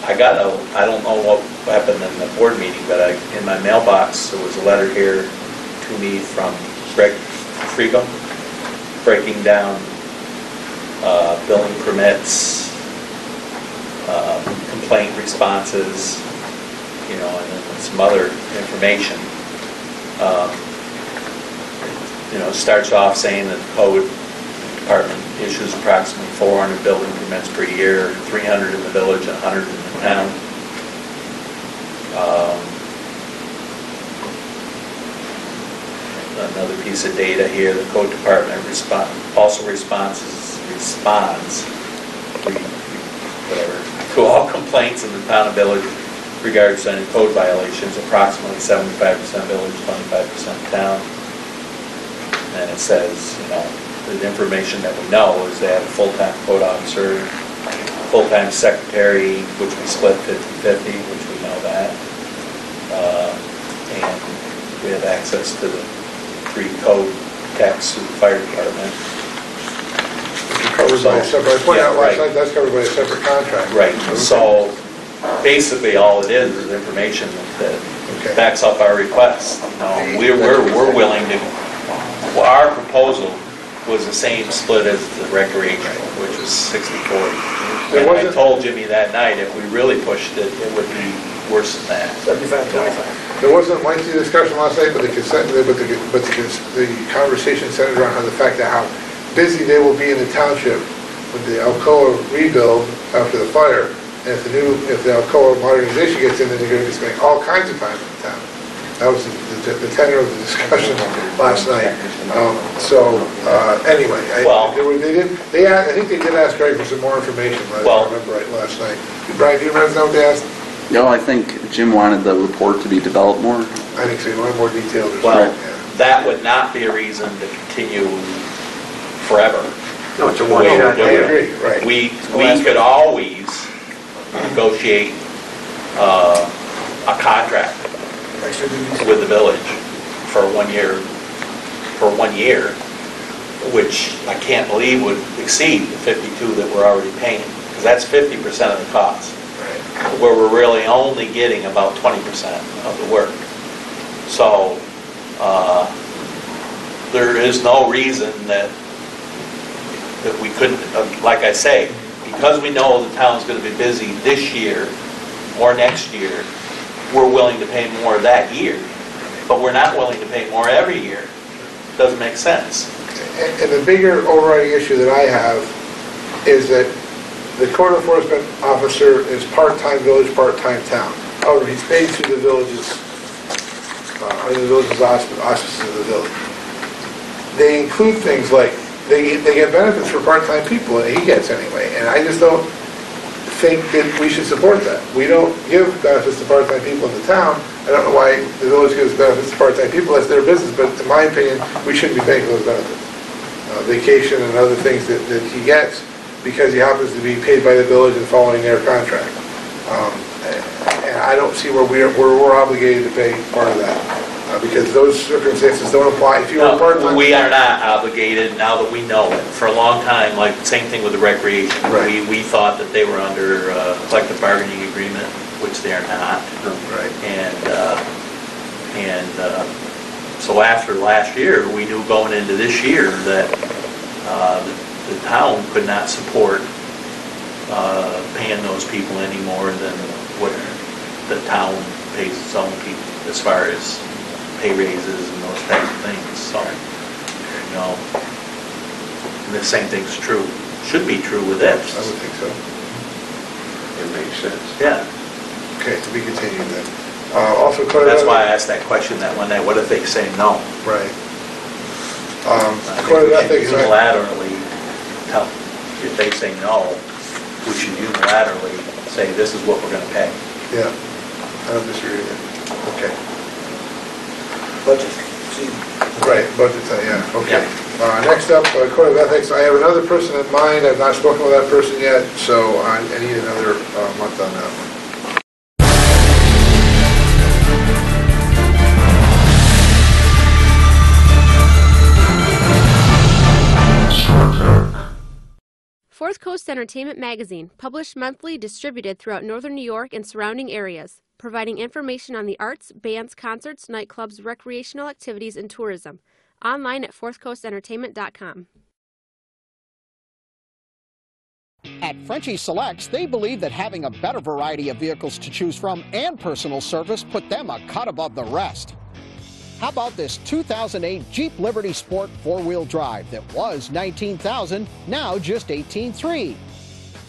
I don't know what happened in the board meeting, but in my mailbox, there was a letter here to me from Greg Frigo, breaking down building permits, complaint responses, and then some other information. Starts off saying that the code department issues approximately 400 building permits per year, 300 in the village and 100 in the town. Another piece of data here, the code department also responds to all complaints in the town and village regards to any code violations, approximately 75% village, 25% town. And it says, the information that we know is they have a full-time code officer, full-time secretary, which we split 50-50, which we know that. And we have access to the 3 code techs through the fire department. Covered by a separate, I pointed out last night, that's covered by a separate contract. Right, so basically all it is information that backs up our request. We're willing to, our proposal was the same split as the recreation, which was 60-40. And I told Jimmy that night, if we really pushed it, it would be worse than that. 75-25. There wasn't lengthy discussion last night, but the conversation centered around the fact that how busy they will be in the township with the Alcoa rebuild after the fire. And if the Alcoa modernization gets in, then they're going to be spending all kinds of time in the town. That was the tenor of the discussion last night. Anyway, I think they did ask Greg for some more information, if I remember right, last night. Brian, do you remember what they asked? No, I think Jim wanted the report to be developed more. I think so, you wanted more details. Well, that would not be a reason to continue forever. no, it's a one-shot. I agree, right. We could always negotiate a contract with the village for 1 year, which I can't believe would exceed the 52 that we're already paying, because that's 50% of the cost, where we're really only getting about 20% of the work. So there is no reason that we couldn't, like I say, because we know the town's going to be busy this year or next year, we're willing to pay more that year, but we're not willing to pay more every year. Doesn't make sense. And the bigger overriding issue that I have is that the code enforcement officer is part-time village, part-time town. However, he's paid through the village's, auspices of the village. They include things like, they get benefits for part-time people, and he gets anyway, and I just don't think that we should support that. We don't give benefits to part-time people in the town. I don't know why the village gives benefits to part-time people. That's their business, but in my opinion, we shouldn't be paying for those benefits. Vacation and other things that he gets because he happens to be paid by the village and following their contract. And I don't see where we're obligated to pay part of that, because those circumstances don't apply. If you were part-time. We are not obligated now that we know it. For a long time, like, same thing with the recreation. Right. We thought that they were under a collective bargaining agreement, which they are not. Right. And so after last year, we knew going into this year that the town could not support paying those people any more than what the town pays its own people as far as pay raises and those types of things. So, you know, and the same thing's true, should be true with this. I would think so. It makes sense. Yeah. Okay, to be continued then. Also, that's why I asked that question that one night. What if they say no? Right. We should unilaterally tell. If they say no, we should unilaterally say this is what we're going to pay. Yeah, I don't disagree with you. Okay. Budget. Right, budget, yeah, okay. Next up, Code of Ethics. I have another person in mind. I've not spoken with that person yet, so I need another month on that one. Fourth Coast Entertainment Magazine, published monthly, distributed throughout northern New York and surrounding areas, providing information on the arts, bands, concerts, nightclubs, recreational activities, and tourism. Online at fourthcoastentertainment.com. At Frenchie's Selects, they believe that having a better variety of vehicles to choose from and personal service put them a cut above the rest. How about this 2008 Jeep Liberty Sport four-wheel drive that was $19,000, now just $18,300?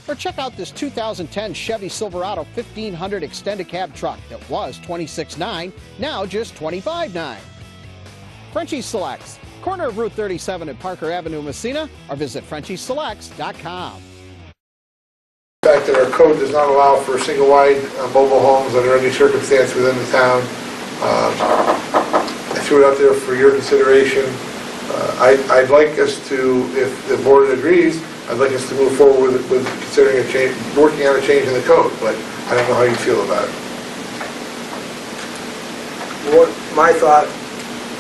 Or check out this 2010 Chevy Silverado 1500 extended cab truck that was $26,900, now just $25,900. Frenchie's Selects, corner of Route 37 and Parker Avenue, Massena, or visit FrenchieSelects.com. The fact that our code does not allow for single-wide mobile homes under any circumstance within the town. I threw it out there for your consideration. I'd like us to, if the board agrees, I'd like us to move forward with considering a change, working on a change in the code, but I don't know how you feel about it. My thought,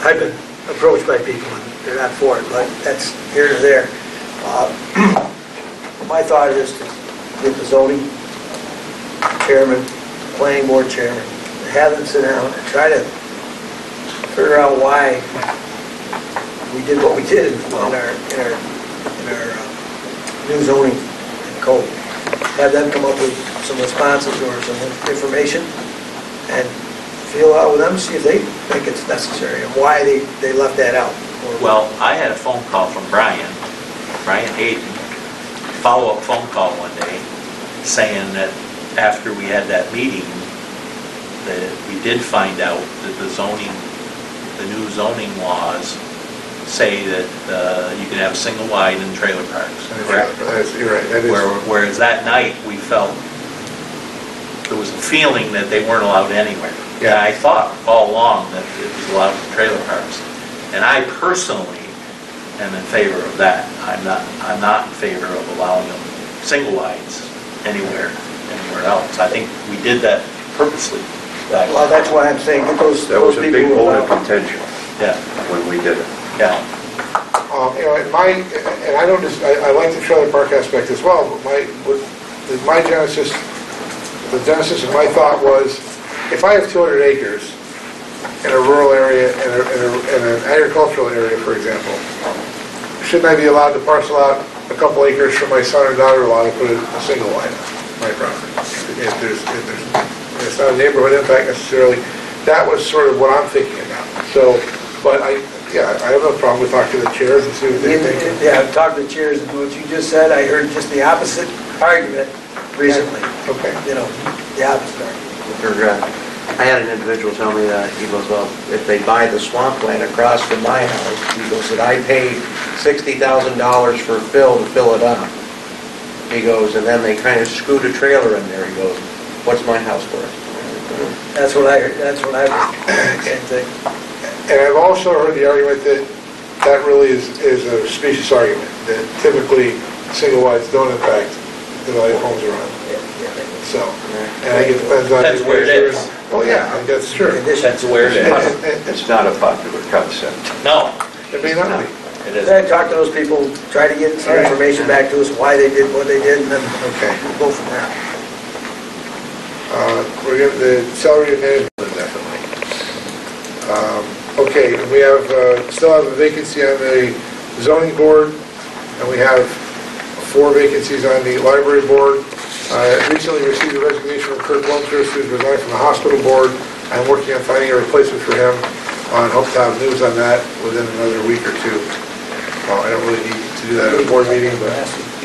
I've been approached by people and they're not for it, but that's here to there. My thought is to get the zoning chairman, planning board chairman, have them sit down and try to figure out why we did what we did in our new zoning code. Have them come up with some responses or some information and feel out with them, see if they think it's necessary and why they left that out. Well, I had a phone call from Brian Hayden, follow-up phone call one day, saying that after we had that meeting, that we did find out that the new zoning laws say that you can have single wide in trailer parks. Correct? You're right. That is. Whereas that night we felt there was a feeling that they weren't allowed anywhere. Yeah. And I thought all along that it was allowed in trailer parks. And I personally am in favor of that. I'm not in favor of allowing them single wides anywhere else. I think we did that purposely. Well, that's why I'm saying that those a big bone of contention. Yeah. When we did it. Yeah. You know, I like the trailer park aspect as well, but my genesis, the genesis of my thought was, if I have 200 acres in a rural area, in an agricultural area, for example, shouldn't I be allowed to parcel out a couple acres for my son or daughter-in-law to put a single line on my property? If it's not a neighborhood impact necessarily. That was sort of what I'm thinking about. So, but I have no problem with talking to the chairs and see what they think. Yeah, I've talked to the chairs, and what you just said, I heard just the opposite argument recently. Okay. You know, the opposite argument. I had an individual tell me that, he goes, well, if they buy the swampland across from my house, he goes, that I paid $60,000 for Phil to fill it up. He goes, and then they kind of screwed a trailer in there. He goes, what's my house worth? That's what I heard. Same thing. And I've also heard the argument that really is a specious argument, that typically single wides don't impact the value of homes around. Yeah. So, and I think it depends on. That's where it is. Oh, yeah, that's true. That's where it is. It's not a popular concept. No. It may not be. It is. Then talk to those people, try to get some information back to us, why they did what they did, and then we'll go from there. We're getting the salary and management definitely. Okay, and we have, still have a vacancy on the zoning board, and we have 4 vacancies on the library board. Recently received a resignation from Kirk Blomquist, who's resigned from the hospital board. I'm working on finding a replacement for him, and hope to have news on that within another week or two. I don't really need to do that at a board meeting, but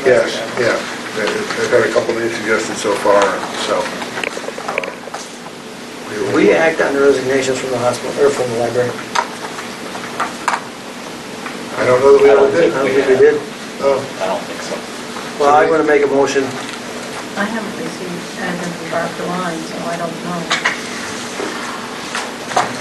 yes, yeah. I've had a couple names suggested so far, so. Did we act on the resignations from the hospital, or from the library? I don't know that we ever did. I don't think we did. Oh. I don't think so. Well, I'm going to make a motion. I haven't received anything from Barb DeWine, so I don't know.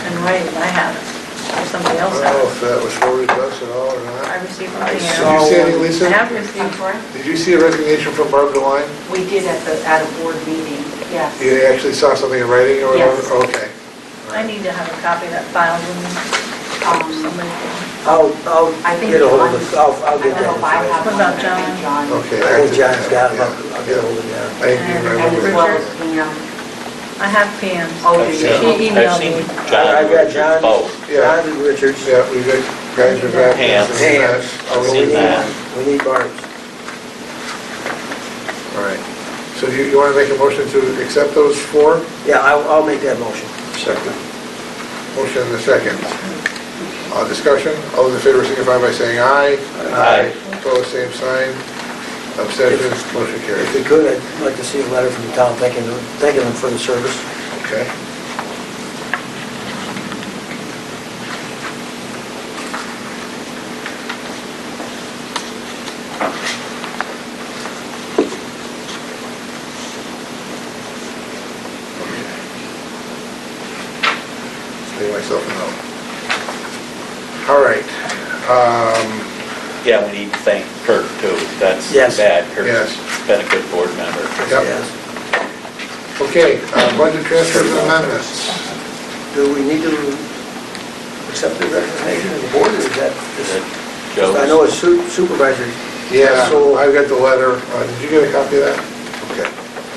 In writing, I haven't. Or somebody else I don't know has. if that was forwarded to us at all or not. I received from Did Pam. you see any, Lisa? I have received for it. Did you see a resignation from Barb DeWine? We did at a board meeting, yes. You actually saw something in writing or whatever? Yes. Okay. I need to have a copy of that filed with me. Somebody. I'll I think get a hold of John- it, I'll get I don't know that if I have information. What about one, John? I think John. Okay. I think John's got it, Yeah. I'll get a hold of John. I think you And remember. as well as Pam. I have Pam's. Oh, I've did seen- you? She emailed I've seen me. John I've got John, both. John and Richards. Yeah, we got guys with that. Pam. Pam. Oh, We we seen need- that. We need Barb's. All right. So do you want to make a motion to accept those 4? Yeah, I'll make that motion. Second. Motion and a second. Discussion, all those in favor signify by saying aye. Aye. Opposed, same sign. Abstentions, motion carries. If we could, I'd like to see a letter from the town thanking them for the service. Okay. Make myself a note. All right. Yeah, we need to thank Kirk too. That's too Yes. bad. Kirk's Yes. been a good board member. Yep. Yes. Okay, budget transfers and amendments. Do we need to accept the resignation of the board, or is that just, Joe? I know it's supervisors. Yeah, So, I've got the letter. Did you get a copy of that? Okay,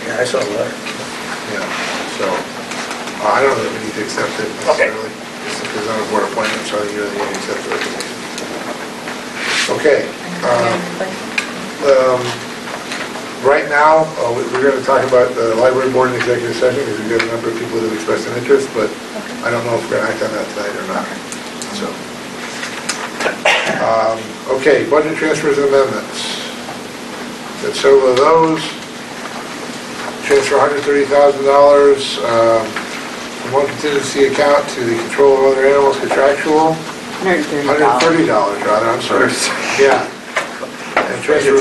yeah, I saw the letter. yeah, so, I don't know that we need to accept it necessarily. Just because I'm a board appointment, so I think you really need to accept the resignation. Okay. Right now, we're going to talk about the library board in executive session, because we've got a number of people that have expressed an interest, but I don't know if we're going to act on that tonight or not. So, okay, budget transfers and amendments. Got several of those. Transfer $130,000 from one contingency account to the control of other animals contractual. $130 rather, I'm sorry. Yeah. And transfer.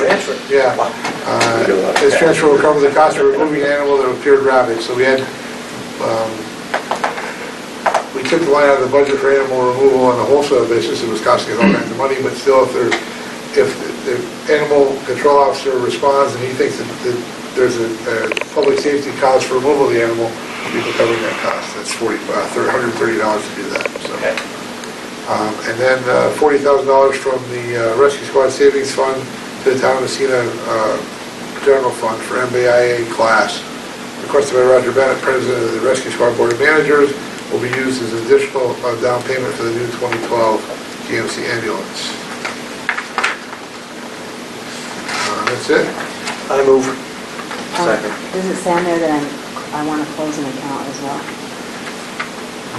Yeah. This transfer will cover the cost of removing an animal that appeared rabid. So we had, we took the line out of the budget for animal removal on a wholesale basis. It was costing us all kinds of money, but still, if the animal control officer responds and he thinks that there's a public safety cause for removal of the animal, we'll be covering that cost. That's $130 to do that. So. Okay. And then $40,000 from the Rescue Squad Savings Fund to the Town of Massena General Fund for MBIA class. Requested by Roger Bennett, President of the Rescue Squad Board of Managers, will be used as additional down payment for the new 2012 GMC ambulance. That's it. I move. Second. Does it say on there that I want to close an account as well?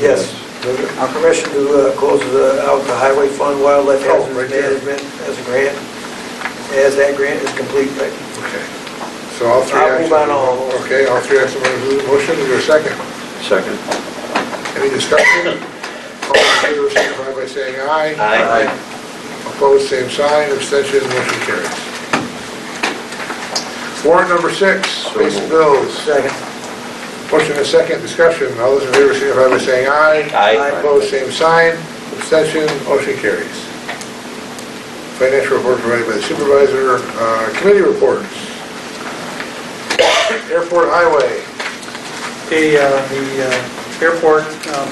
Yes. Permission to close out the Highway Fund Wildlife Hazard right there. Management as a grant, as that grant is complete, right? Okay. So all 3 I'll move on all. Okay, all 3 action items. Motion, is there a second? Second. Any discussion? All in favor, signify by saying aye. Aye. Opposed, same sign. Abstention, motion carries. Warrant number 6, space and bills. Second. Motion and second, discussion. All those in favor, signify by saying aye. Aye. Opposed, same sign. Abstention, motion carries. Financial report provided by the supervisor. Committee reports. Airport Highway. Okay, the airport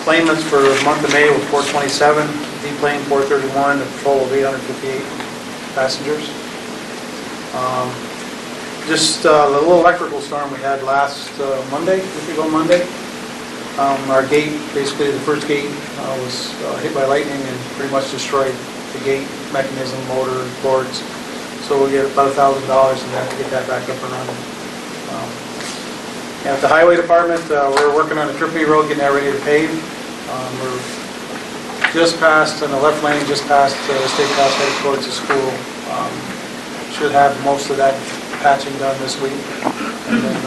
claimants for the month of May were 427, deplane 431, a patrol of 858 passengers. Just a little electrical storm we had last Monday, Monday. Our gate, basically the first gate, was hit by lightning and pretty much destroyed the gate mechanism, motor, boards. So we'll get about $1,000 in that to get that back up and running. And at the highway department, we're working on a Tripoli Road, getting that ready to pave. We're just past, in the left lane, just past the state cross headed towards the school. Should have most of that patching done this week. And then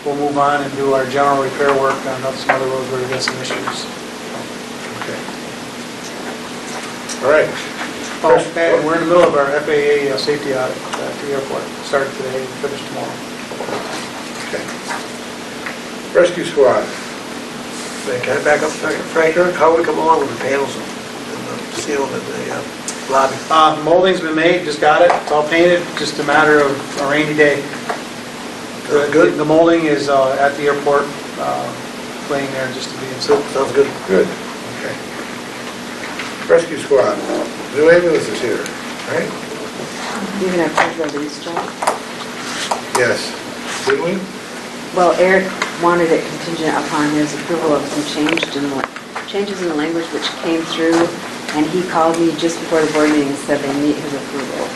we'll move on and do our general repair work on some other roads where we've got some issues. Okay. All right. Oh, and we're in the middle of our FAA safety audit at the airport. Started today and finished tomorrow. Okay. Rescue squad. Can I back up a second? Frank, how we come along with the panels and the seal in the lobby? Molding's been made, just got it. It's all painted, just a matter of a rainy day. Good. The molding is at the airport, laying there just to be installed. Sounds good. Good. Okay. Rescue squad. New ambulance is here, right? You're going to approve the lease, Joe? Yes. Did we? Well, Eric wanted it contingent upon his approval of some changes in the language which came through, and he called me just before the board meeting and said they meet his approval.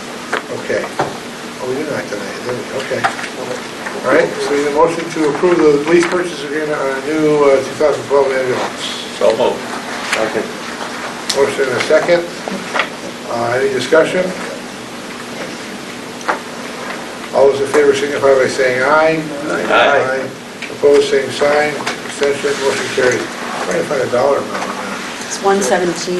Okay. Oh, we didn't act on that, did we? Okay. All right, so we need a motion to approve the lease purchase agreement on a new 2012 ambulance. So moved. Second. Motion and a second. Any discussion? All those in favor signify by saying aye. Aye. Opposed, same sign. Abstention, motion carried. Trying to find a dollar amount on that. It's 117,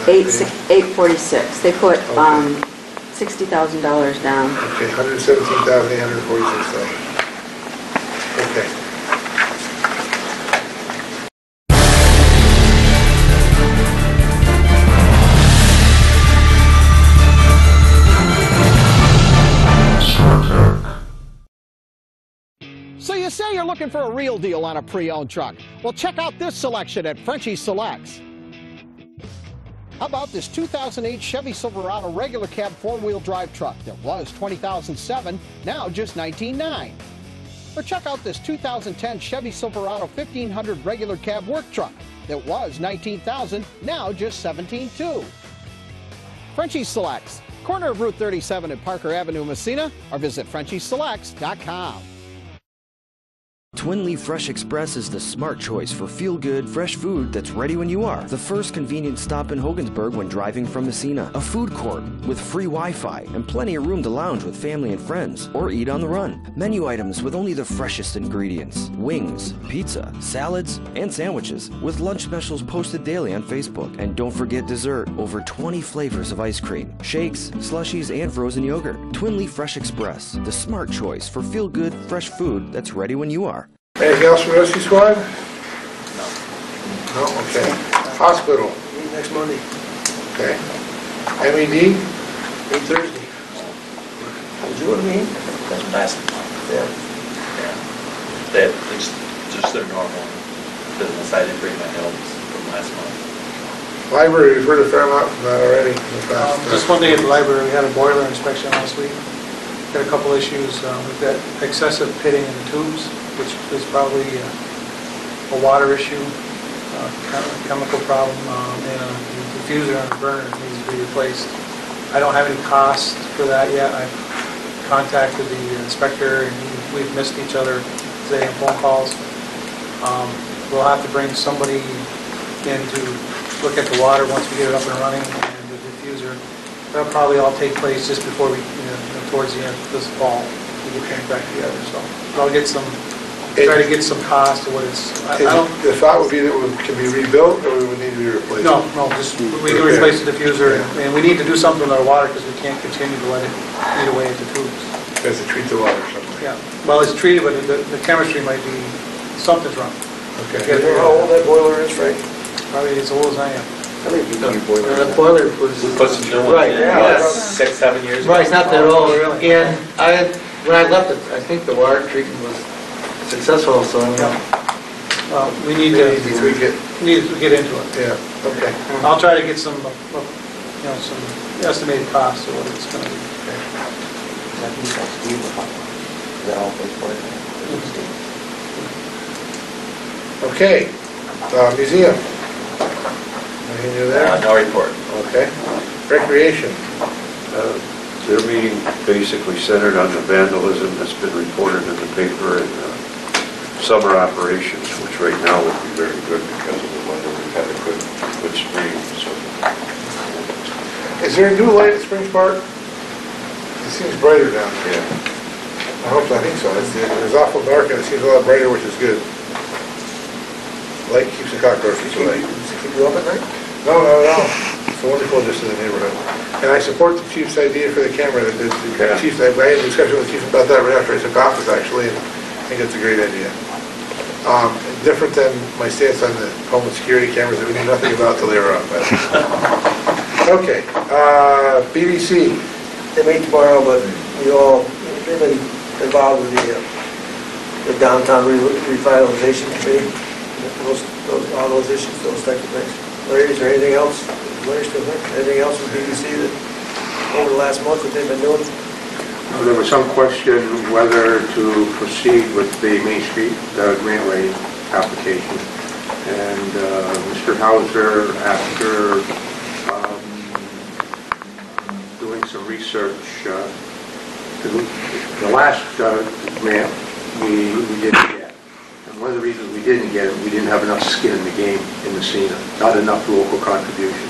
846. They put $60,000 down. Okay, $117,846. Okay. So you say you're looking for a real deal on a pre-owned truck. Well, check out this selection at Frenchie's Selects. How about this 2008 Chevy Silverado regular cab four-wheel drive truck that was $20,007, now just $19,900. Or check out this 2010 Chevy Silverado 1500 regular cab work truck that was $19,000, now just $17,200. Frenchie's Selects, corner of Route 37 and Parker Avenue, Massena, or visit FrenchieSelects.com. Twin Leaf Fresh Express is the smart choice for feel-good, fresh food that's ready when you are. The first convenient stop in Hogansburg when driving from Massena. A food court with free Wi-Fi and plenty of room to lounge with family and friends or eat on the run. Menu items with only the freshest ingredients. Wings, pizza, salads, and sandwiches with lunch specials posted daily on Facebook. And don't forget dessert. Over 20 flavors of ice cream, shakes, slushies, and frozen yogurt. Twin Leaf Fresh Express, the smart choice for feel-good, fresh food that's ready when you are. Anything else for Rescue Squad? No, okay. Hospital. Meet next Monday. Okay. MED? Meet Thursday. Did you want to meet? Last month. Yeah. That, just their normal business. I didn't bring my notes from last month. Library, we've heard a fair amount from that already. In the past. Just one day at the library, we had a boiler inspection last week. Got a couple issues. We've got excessive pitting in the tubes, which is probably a water issue, chemical problem, and a diffuser on the burner that needs to be replaced. I don't have any cost for that yet. I've contacted the inspector, and we've missed each other today in phone calls. We'll have to bring somebody in to look at the water once we get it up and running, and the diffuser. That'll probably all take place just before we, towards the end of this fall, we get things back together. So I'll get some, try to get some cost to what it's. The thought would be that it can be rebuilt, or we would need to be replaced? No, just we can replace the diffuser, and we need to do something with our water because we can't continue to let it eat away at the tubes. Has to treat the water or something. Yeah, well, it's treated, but the chemistry might be, something's wrong. Okay. You know how old that boiler is, Frank? Probably as old as I am. How many BTU boiler? That boiler was... We put some new ones Right, in, yeah. 6-7 years ago. Right, it's not that old. Really? And When I left, I think the water treatment was successful, so I don't know. Well, we need to get into it. Yeah, okay. I'll try to get some, some estimated costs of what it's going to be. Okay, museum. Anything new there? No report. Okay. Recreation. Their meeting basically centered on the vandalism that's been reported in the paper and summer operations, which right now would be very good because of the weather. We've had a good spring. So. Is there a new light at Springs Park? It seems brighter down there. Yeah. I think so. It's awful dark and it seems a lot brighter, which is good. Light keeps the cockroaches away. Does it keep you up at night? No, not at all. It's a wonderful addition to the neighborhood. And I support the chief's idea for the camera. I had a discussion with the chief about that right after I took office, actually, and I think it's a great idea. Different than my stance on the Homeland Security cameras that we knew nothing about till they were up. Okay, BBC. They meet tomorrow, but they've been involved with the downtown revitalization committee, all those issues, those types of things. Larry, is there anything else? Larry still there? Anything else from BBC that over the last month that they've been doing? There was some question whether to proceed with the Main Street grant writing application. And Mr. Hauser, after doing some research, the last grant we didn't get. And one of the reasons we didn't get it, we didn't have enough skin in the game in Massena, not enough local contribution.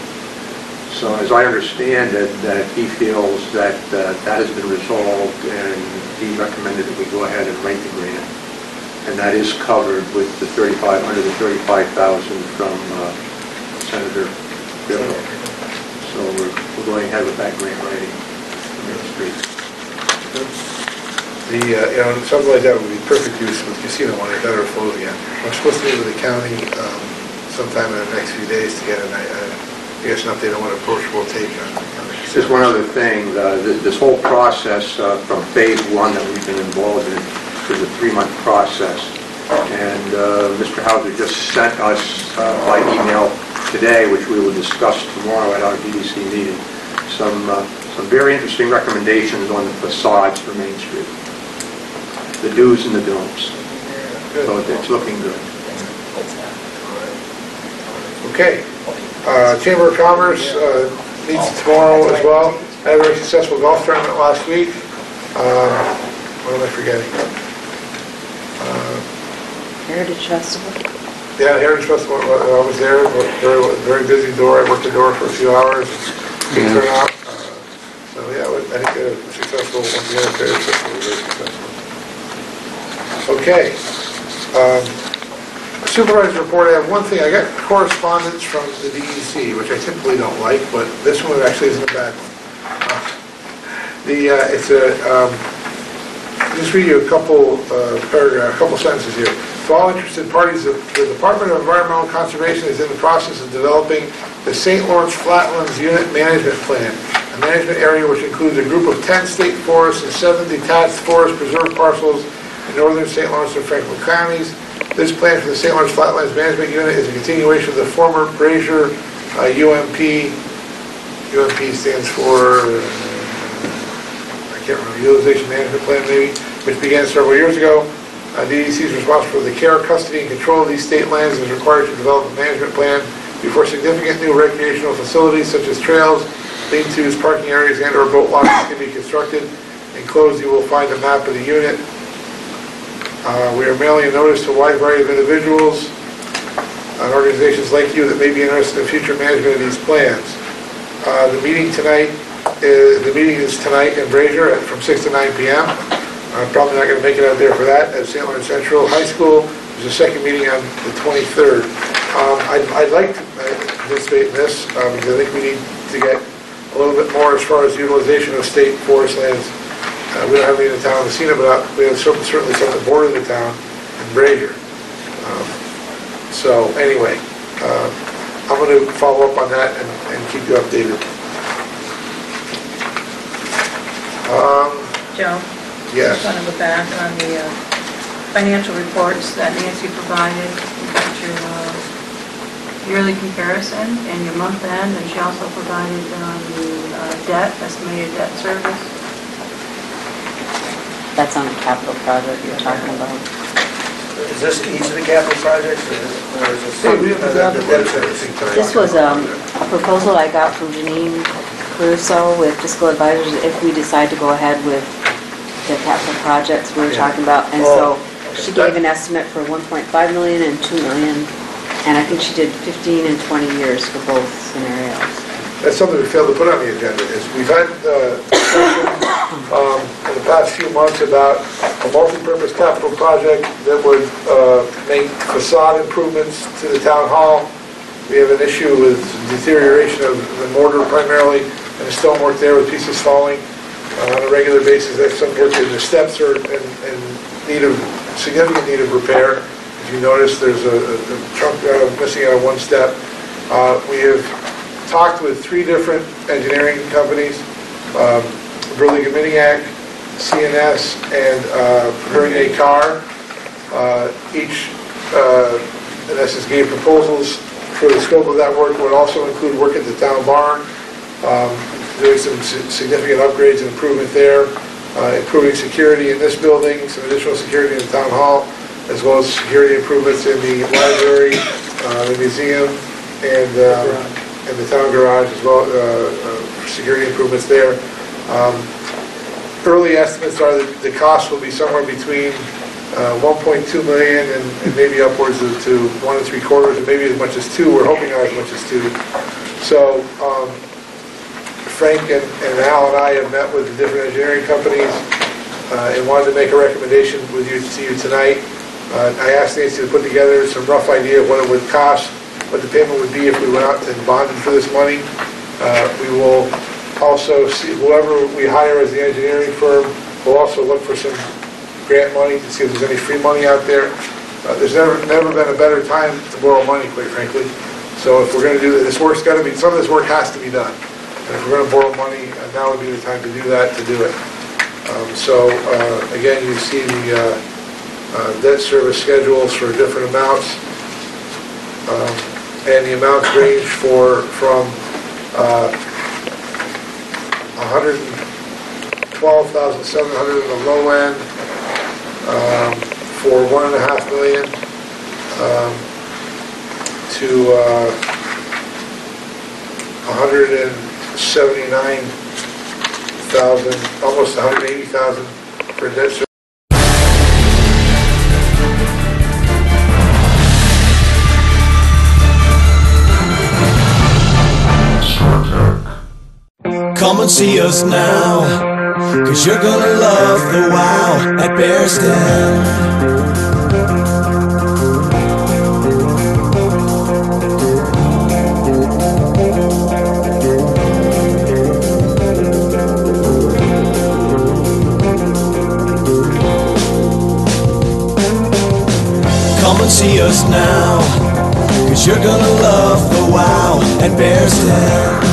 So as I understand it, that he feels that that has been resolved, and he recommended that we go ahead and write the grant. And that is covered with the under the $35,000 from Senator Bill. So we're going ahead with that grant writing for Main Street. Something like that would be perfect use with casino money, better flow again. I'm supposed to meet with the county sometime in the next few days to get I guess an update on what approach we'll take on Just one other thing, this whole process from phase 1 that we've been involved in is a 3-month process. And Mr. Hauser just sent us by email today, which we will discuss tomorrow at our BDC meeting, some very interesting recommendations on the facades for Main Street. The do's and the don'ts. So it's looking good. Okay. Chamber of Commerce meets tomorrow as well. I had a very successful golf tournament last week. What am I forgetting? Heritage Festival. Yeah, Heritage Festival. I was there. Very busy door. I worked the door for a few hours. Good turnout. So yeah, I think a successful one. The Heritage Festival was very successful. Okay. Supervisor report, I have one thing. I got correspondence from the DEC, which I typically don't like, but this one actually isn't a bad one. Just read you a couple sentences here. To all interested parties, the Department of Environmental Conservation is in the process of developing the St. Lawrence Flatlands Unit Management Plan, a management area which includes a group of 10 state forests and 7 detached forest preserve parcels in northern St. Lawrence and Franklin counties. This plan for the St. Lawrence Flatlands Management Unit is a continuation of the former Brazier UMP. UMP stands for, I can't remember, Utilization Management Plan maybe, which began several years ago. DEC is responsible for the care, custody, and control of these state lands and is required to develop a management plan before significant new recreational facilities such as trails, lean-tos, parking areas, and/or boat locks can be constructed. Enclosed, you will find a map of the unit. We are mailing a notice to a wide variety of individuals and organizations like you that may be interested in future management of these plans. The meeting is tonight in Brazier from 6 to 9 p.m. I'm probably not going to make it out there for that at St. Lawrence Central High School. There's a second meeting on the 23rd. I'd like to participate in this because I think we need to get a little bit more as far as utilization of state forest lands. We don't have any in the town of Massena, but we have certainly some at the border of the town in Brazier. So anyway, I'm going to follow up on that and keep you updated. Joe? Yes. Just want to go back on the financial reports that Nancy provided. You got your yearly comparison and your month end, and she also provided the debt, estimated debt service. That's on a capital project you're talking about. Is this each of the capital projects, or is this the debt service? This was a proposal I got from Janine Caruso with Fiscal Advisors if we decide to go ahead with the capital projects we were talking about. And so she gave an estimate for 1.5 million and 2 million, and I think she did 15 and 20 years for both scenarios. That's something we failed to put on the agenda. Is we've had discussion in the past few months about a multi-purpose capital project that would make facade improvements to the town hall. We have an issue with deterioration of the mortar primarily, and the stonework there with pieces falling on a regular basis. That's some work, and the steps are in need of significant need of repair. If you notice, there's a trunk missing out of one step. We have talked with 3 different engineering companies, Burley Miniac, CNS, and Vernier Carr. Each, in essence, gave proposals for the scope of that work. Would also include work at the town barn, doing some significant upgrades and improvement there, improving security in this building, some additional security in the town hall, as well as security improvements in the library, the museum, and the town garage as well, security improvements there. Early estimates are that the cost will be somewhere between 1.2 million and maybe upwards to 1 3/4, and maybe as much as 2. We're hoping not as much as 2. So Frank and Al and I have met with the different engineering companies and wanted to make a recommendation to you tonight. I asked Nancy to put together some rough idea of what it would cost, what the payment would be if we went out and bonded for this money. We will also see, whoever we hire as the engineering firm, we'll also look for some grant money to see if there's any free money out there. There's never been a better time to borrow money, quite frankly. So if we're going to do this, work's got to be, some of this work has to be done. And if we're going to borrow money, now would be the time to do that, to do it. Again, you see the debt service schedules for different amounts. And the amounts range from 112,700 in the low end for 1.5 million to 179,000, almost 180,000 for debt service. Come and see us now, 'cause you're gonna love the wow at Bear's Den. Come and see us now, 'cause you're gonna love the wow at Bear's Den.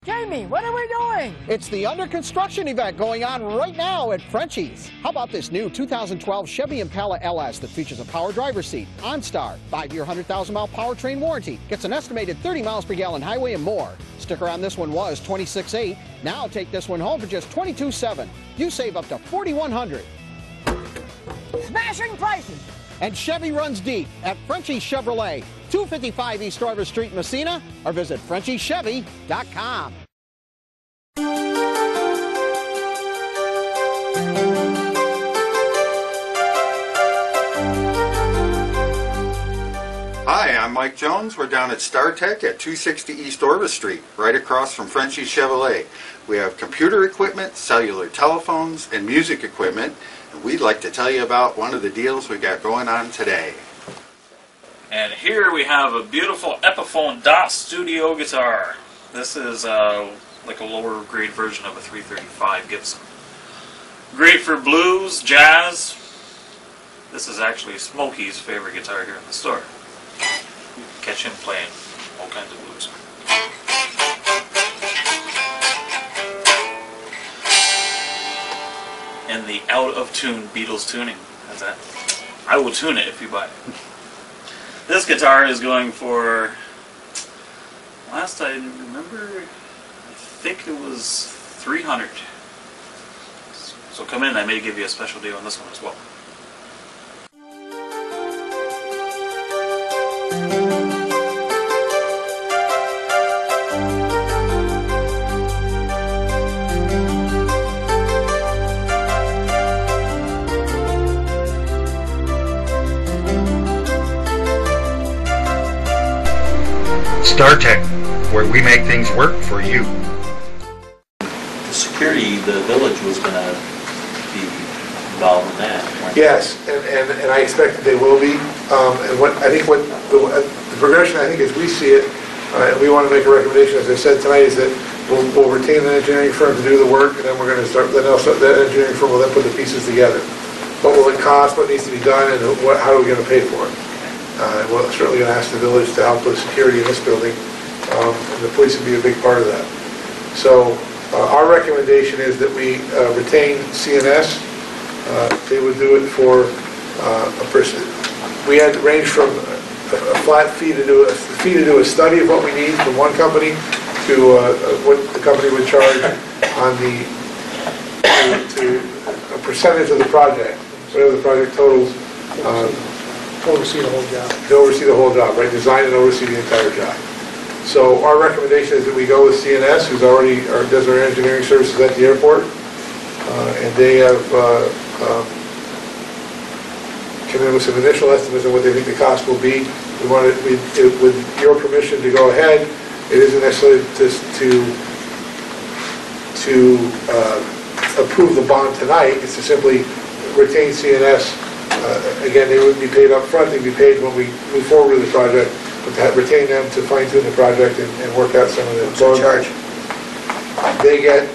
Jamie, what are we doing? It's the under construction event going on right now at Frenchie's. How about this new 2012 Chevy Impala LS that features a power driver's seat, OnStar, 5-year 100,000-mile powertrain warranty, gets an estimated 30 miles per gallon highway and more. Sticker on this one was $26,800. Now take this one home for just $22,700. You save up to $4,100. Smashing prices! And Chevy runs deep at Frenchie's Chevrolet, 255 East Stuyvesant Street in Massena, or visit FrenchieChevy.com. Hi, I'm Mike Jones. We're down at StarTech at 260 East Orvis Street, right across from Frenchie's Chevrolet. We have computer equipment, cellular telephones, and music equipment. And we'd like to tell you about one of the deals we got going on today. And here we have a beautiful Epiphone DOT Studio guitar. This is like a lower grade version of a 335 Gibson. Great for blues, jazz. This is actually Smokey's favorite guitar here in the store. You can catch him playing all kinds of blues. and the out of tune Beatles tuning. How's that? I will tune it if you buy it. This guitar is going for, last I remember, I think it was $300. So come in, I may give you a special deal on this one as well. StarTech, where we make things work for you. The security, the village was going to be involved in that. Yes, and I expect that they will be. And what I think the progression, I think as we see it, and we want to make a recommendation, as I said tonight, is that we'll retain an engineering firm to do the work, and then we're going to start, then also that engineering firm will then put the pieces together. What will it cost, what needs to be done, and how are we going to pay for it? We're certainly going to ask the village to help with security in this building, and the police will be a big part of that. So our recommendation is that we retain CNS. They would do it for a person. We had ranged from a flat fee to do a study of what we need from one company to what the company would charge on to a percentage of the project, whatever the project totals. Oversee the whole job. To oversee the whole job, right? Design and oversee the entire job. So our recommendation is that we go with CNS, who's already does our engineering services at the airport, and they have come in with some initial estimates of what they think the cost will be. We want it, with your permission to go ahead. It isn't necessarily just to approve the bond tonight. It's to simply retain CNS. Again, they wouldn't be paid up front, they'd be paid when we move forward with the project, but to retain them to fine-tune the project and work out some of the bugs. Charge. They get,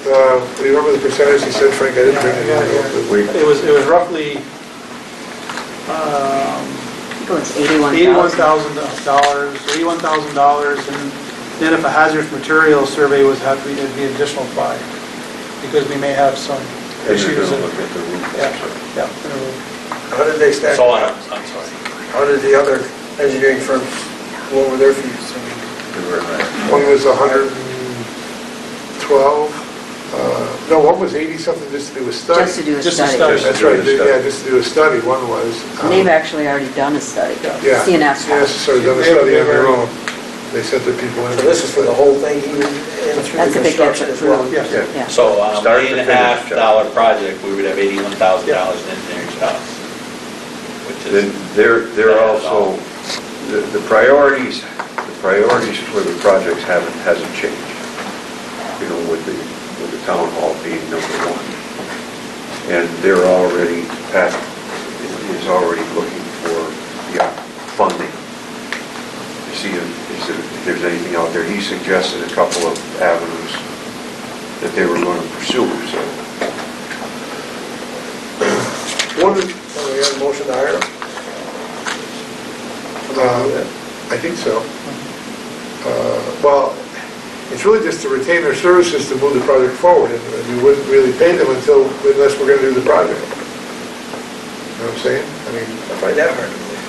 do you remember the percentage he said, Frank? I didn't bring it in. It was roughly $81,000, and then if a hazardous materials survey was have to be, it'd be an additional $5, because we may have some issues. Look at the roof. Yeah. How did they stack? So I'm sorry. How did the other engineering firms, what were their fees? One was 112, no, one was 80-something just to do a study. Just to do a study. That's right, yeah, just to do a study, one was. And they've actually already done a study. Yeah. CNS. CNS has sort of done a study on their own. They sent their people in. So this is for the whole thing, even in through the construction as well? Yeah. So on a Start to $1.5 finish, million project, we would have $81,000 in engineering costs. Then they're also, the priorities for the projects hasn't changed. You know, with the town hall being number one. And they're already, Pat is already looking for the funding. To see if there's anything out there. He suggested a couple of avenues that they were going to pursue, so. We have a motion to hire them? I think so. Well, it's really just to retain their services to move the project forward, and we wouldn't really pay them unless we're going to do the project. You know what I'm saying? I mean, I find that hard to believe.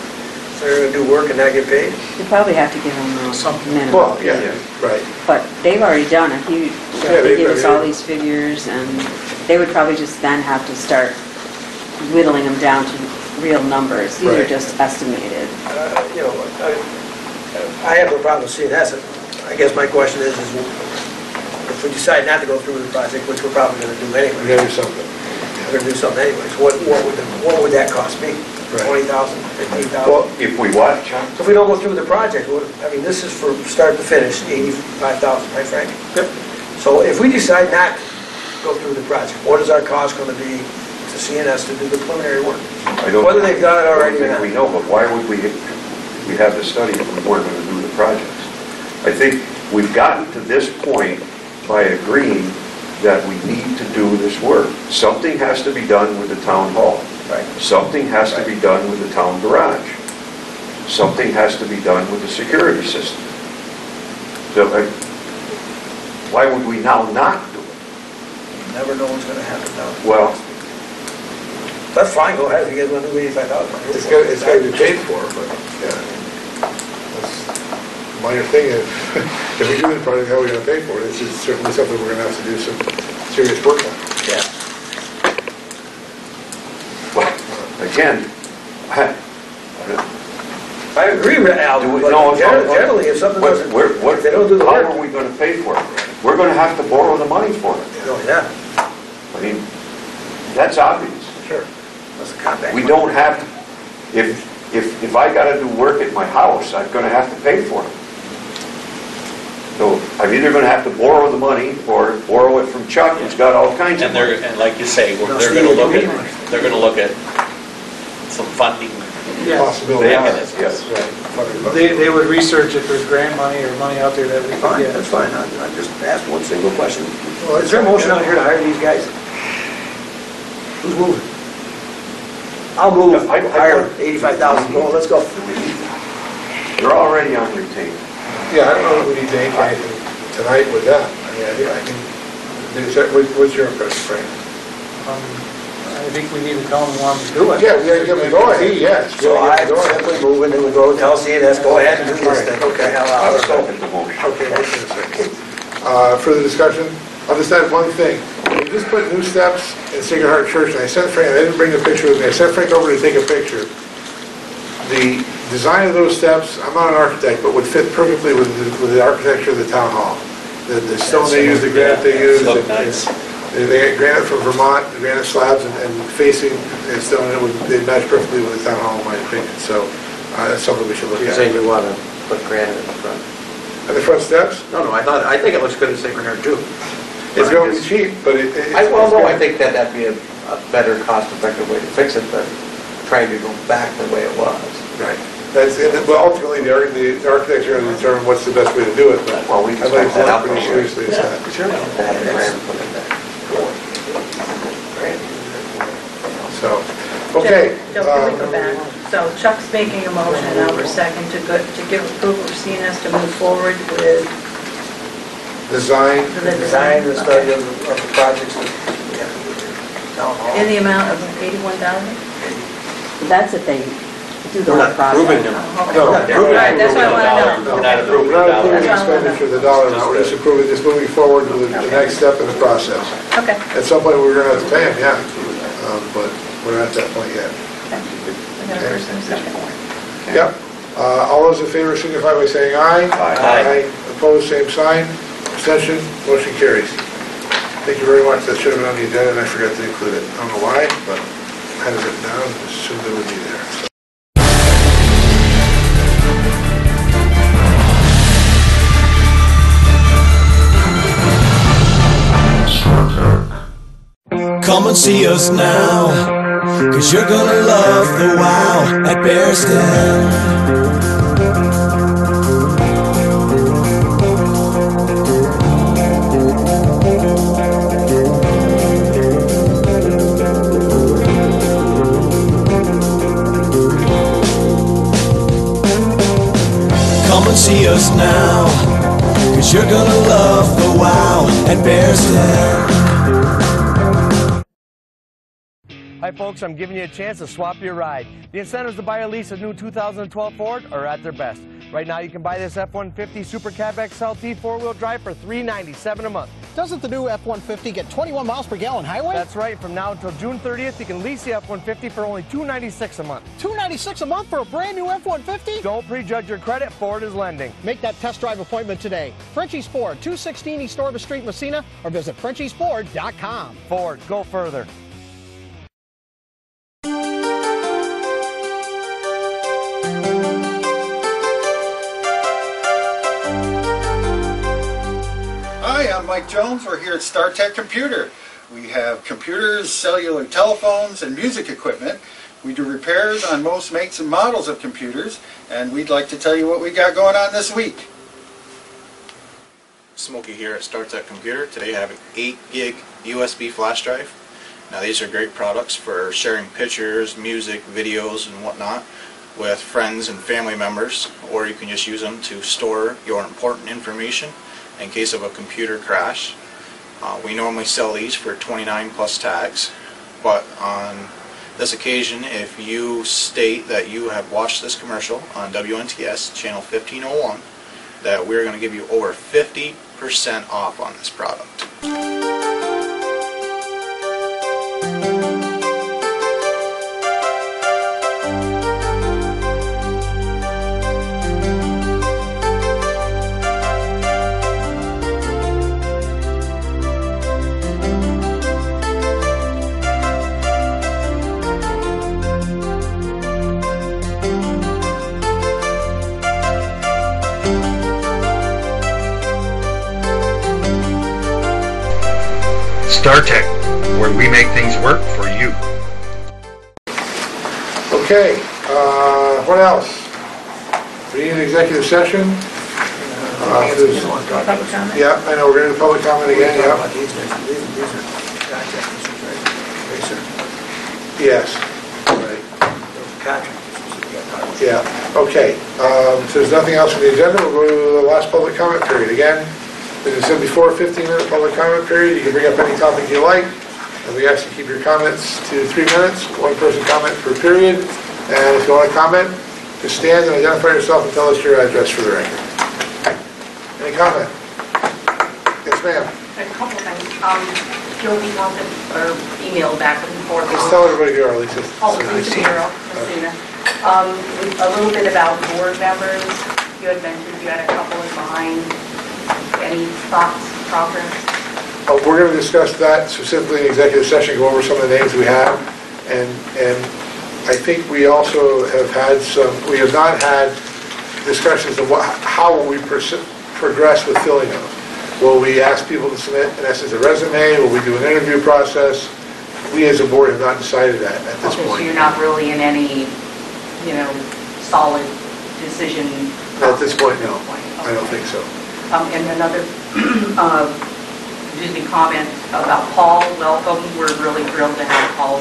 So they're going to do work and not get paid? You probably have to give them a minimum. well, yeah, right. But they've already done it. They give us all already- these figures, and they would probably just then have to start whittling them down to real numbers. These are Right. just estimated. You know, I have no problem with CNS. I guess my question is if we decide not to go through with the project, which we're probably going to do anyway. We're going to do something. We're going to do something anyways. What would that cost me? Right. $20,000, $15,000? Well, if we what, John? So if we don't go through with the project, I mean, this is from start to finish, $85,000, right, Frank? Yep. So if we decide not to go through the project, what is our cost going to be to CNS to do the preliminary work? Whether they've done it already or I not. don't think we know, but why would we have the study if we weren't going to do the projects? I think we've gotten to this point by agreeing that we need to do this work. Something has to be done with the town hall. Right. Something has to be done with the town garage. Something has to be done with the security system. So why would we now not do it? You never know what's going to happen now. Well, That's fine, go ahead, if you guys want to do 85,000. It's got to be paid for, but, yeah. That's a minor thing. If we do the project, how are we going to pay for it? This is certainly something we're going to have to do some serious work on. Yeah. Well, again, I agree with Al, but generally, if something doesn't, if they don't do the work. How are we going to pay for it? We're going to have to borrow the money for it. Oh, yeah. I mean, that's obvious. Sure. That's a compact. We don't have to, if I got to do work at my house, I'm going to have to pay for it. So I'm either going to have to borrow the money or borrow it from Chuck, who's got all kinds of money. And like you say, they're going to look at some funding Possibility. mechanisms. Yes. They would research if there's grant money or money out there that we could Fine, get. that's fine, I just asked one single question. Is there a motion out here to hire these guys? Who's moving? I'll move, hire 85,000, go, let's go. They're already on retainer. Yeah, I don't know if we need to ink anything tonight with that. I mean, what's your impression, Frank? I think we need to tell them we want them to do it. Yeah, we go ahead, yes. So I simply move and then we go tell CNS, go ahead and do this thing. Okay. I'll second the motion. Okay, motion is second. Further discussion? I'll just add one thing. We just put new steps in Sacred Heart Church, and I sent Frank, I didn't bring the picture with me, I sent Frank over to take a picture. The design of those steps, I'm not an architect, but would fit perfectly with the architecture of the town hall. The stone they use, the granite they use. Look nice. They get granite from Vermont, granite slabs and facing and stone, they match perfectly with the town hall, in my opinion. So that's something we should look You're at. saying you want to put granite in the front? And the front steps? No, I think it looks good in Sacred Heart too. It's going to be cheap, but I think that'd be a better cost-effective way to fix it than trying to go back the way it was. Right. Well, ultimately, the architects are going to determine what's the best way to do it, but Well, we I'd can like to that look out pretty seriously at that. Sure. That had a grant put in there. So, okay. Joe, can we go back? So Chuck's making a motion, now we're second to give approval for CNS to move forward with Design. the Design, the Okay. study of the projects that, town hall. In the amount of 81,000? That's if they do the We're whole not project. approving them. No, Right, that's what I want to know. We're not approving We're not the dollar. approving expenditure of the dollar amount, we're just approving, just moving forward with the next step in the process. Okay. At some point, we're going to have to pay them, yeah, but we're not at that point yet. We got a first and a second. Yep. All those in favor signify by saying aye. Aye. Opposed, same sign. Abstention, motion carries. Thank you very much. That should have been on the agenda, and I forgot to include it. I don't know why, but I had it written down, assumed it would be there. Come and see us now, 'cause you're gonna love the wow at Bearsden. Come and see us now, 'cause you're gonna love the wow at Bearsden. Hi folks, I'm giving you a chance to swap your ride. The incentives to buy or lease a new 2012 Ford are at their best. Right now you can buy this F-150 Super Cab XLT 4-wheel drive for $397 a month. Doesn't the new F-150 get 21 miles per gallon highway? That's right. From now until June 30th, you can lease the F-150 for only $296 a month. $296 a month for a brand new F-150? Don't prejudge your credit. Ford is lending. Make that test drive appointment today. Frenchie's Ford, 216 East Orvis Street, Massena, or visit FrenchiesFord.com. Ford, go further. Hi, I'm Mike Jones. We're here at StarTech Computer. We have computers, cellular telephones, and music equipment. We do repairs on most makes and models of computers, and we'd like to tell you what we got going on this week. Smokey here at StarTech Computer. Today I have an 8 gig USB flash drive. Now these are great products for sharing pictures, music, videos, and whatnot with friends and family members, or you can just use them to store your important information in case of a computer crash. We normally sell these for $29 plus tax, but on this occasion, if you state that you have watched this commercial on WNTS channel 1501, that we're going to give you over 50% off on this product. StarTech, where we make things work for you. Okay, what else? We need an executive session. Public comment? Yeah, I know, we're going to public comment again, yeah. These are contract issues, right? Yes, sir. Yes, right. Contract issues. Yeah, okay. So there's nothing else on the agenda. We'll go to the last public comment period. Again, as I said before, 15-minute public comment period. You can bring up any topic you like. And we ask you to keep your comments to 3 minutes, one person comment per period. And if you want to comment, just stand and identify yourself and tell us your address for the record. Any comment? Yes, ma'am. A couple things. Joey wanted, or emailed back and forth. Just tell everybody who you are, Lisa. Oh, Lisa Bureau, Massena. A little bit about board members. You had mentioned you had a couple in mind. Any thoughts, progress? We're going to discuss that specifically in executive session, go over some of the names we have. And I think we also have had we have not had discussions of how will we progress with filling those. Will we ask people to submit, in essence, a resume? Will we do an interview process? We as a board have not decided that at this Okay, point. so you're not really in any, solid decision? At this point, no. I don't think so. And another, comment about Paul. Welcome. We're really thrilled to have Paul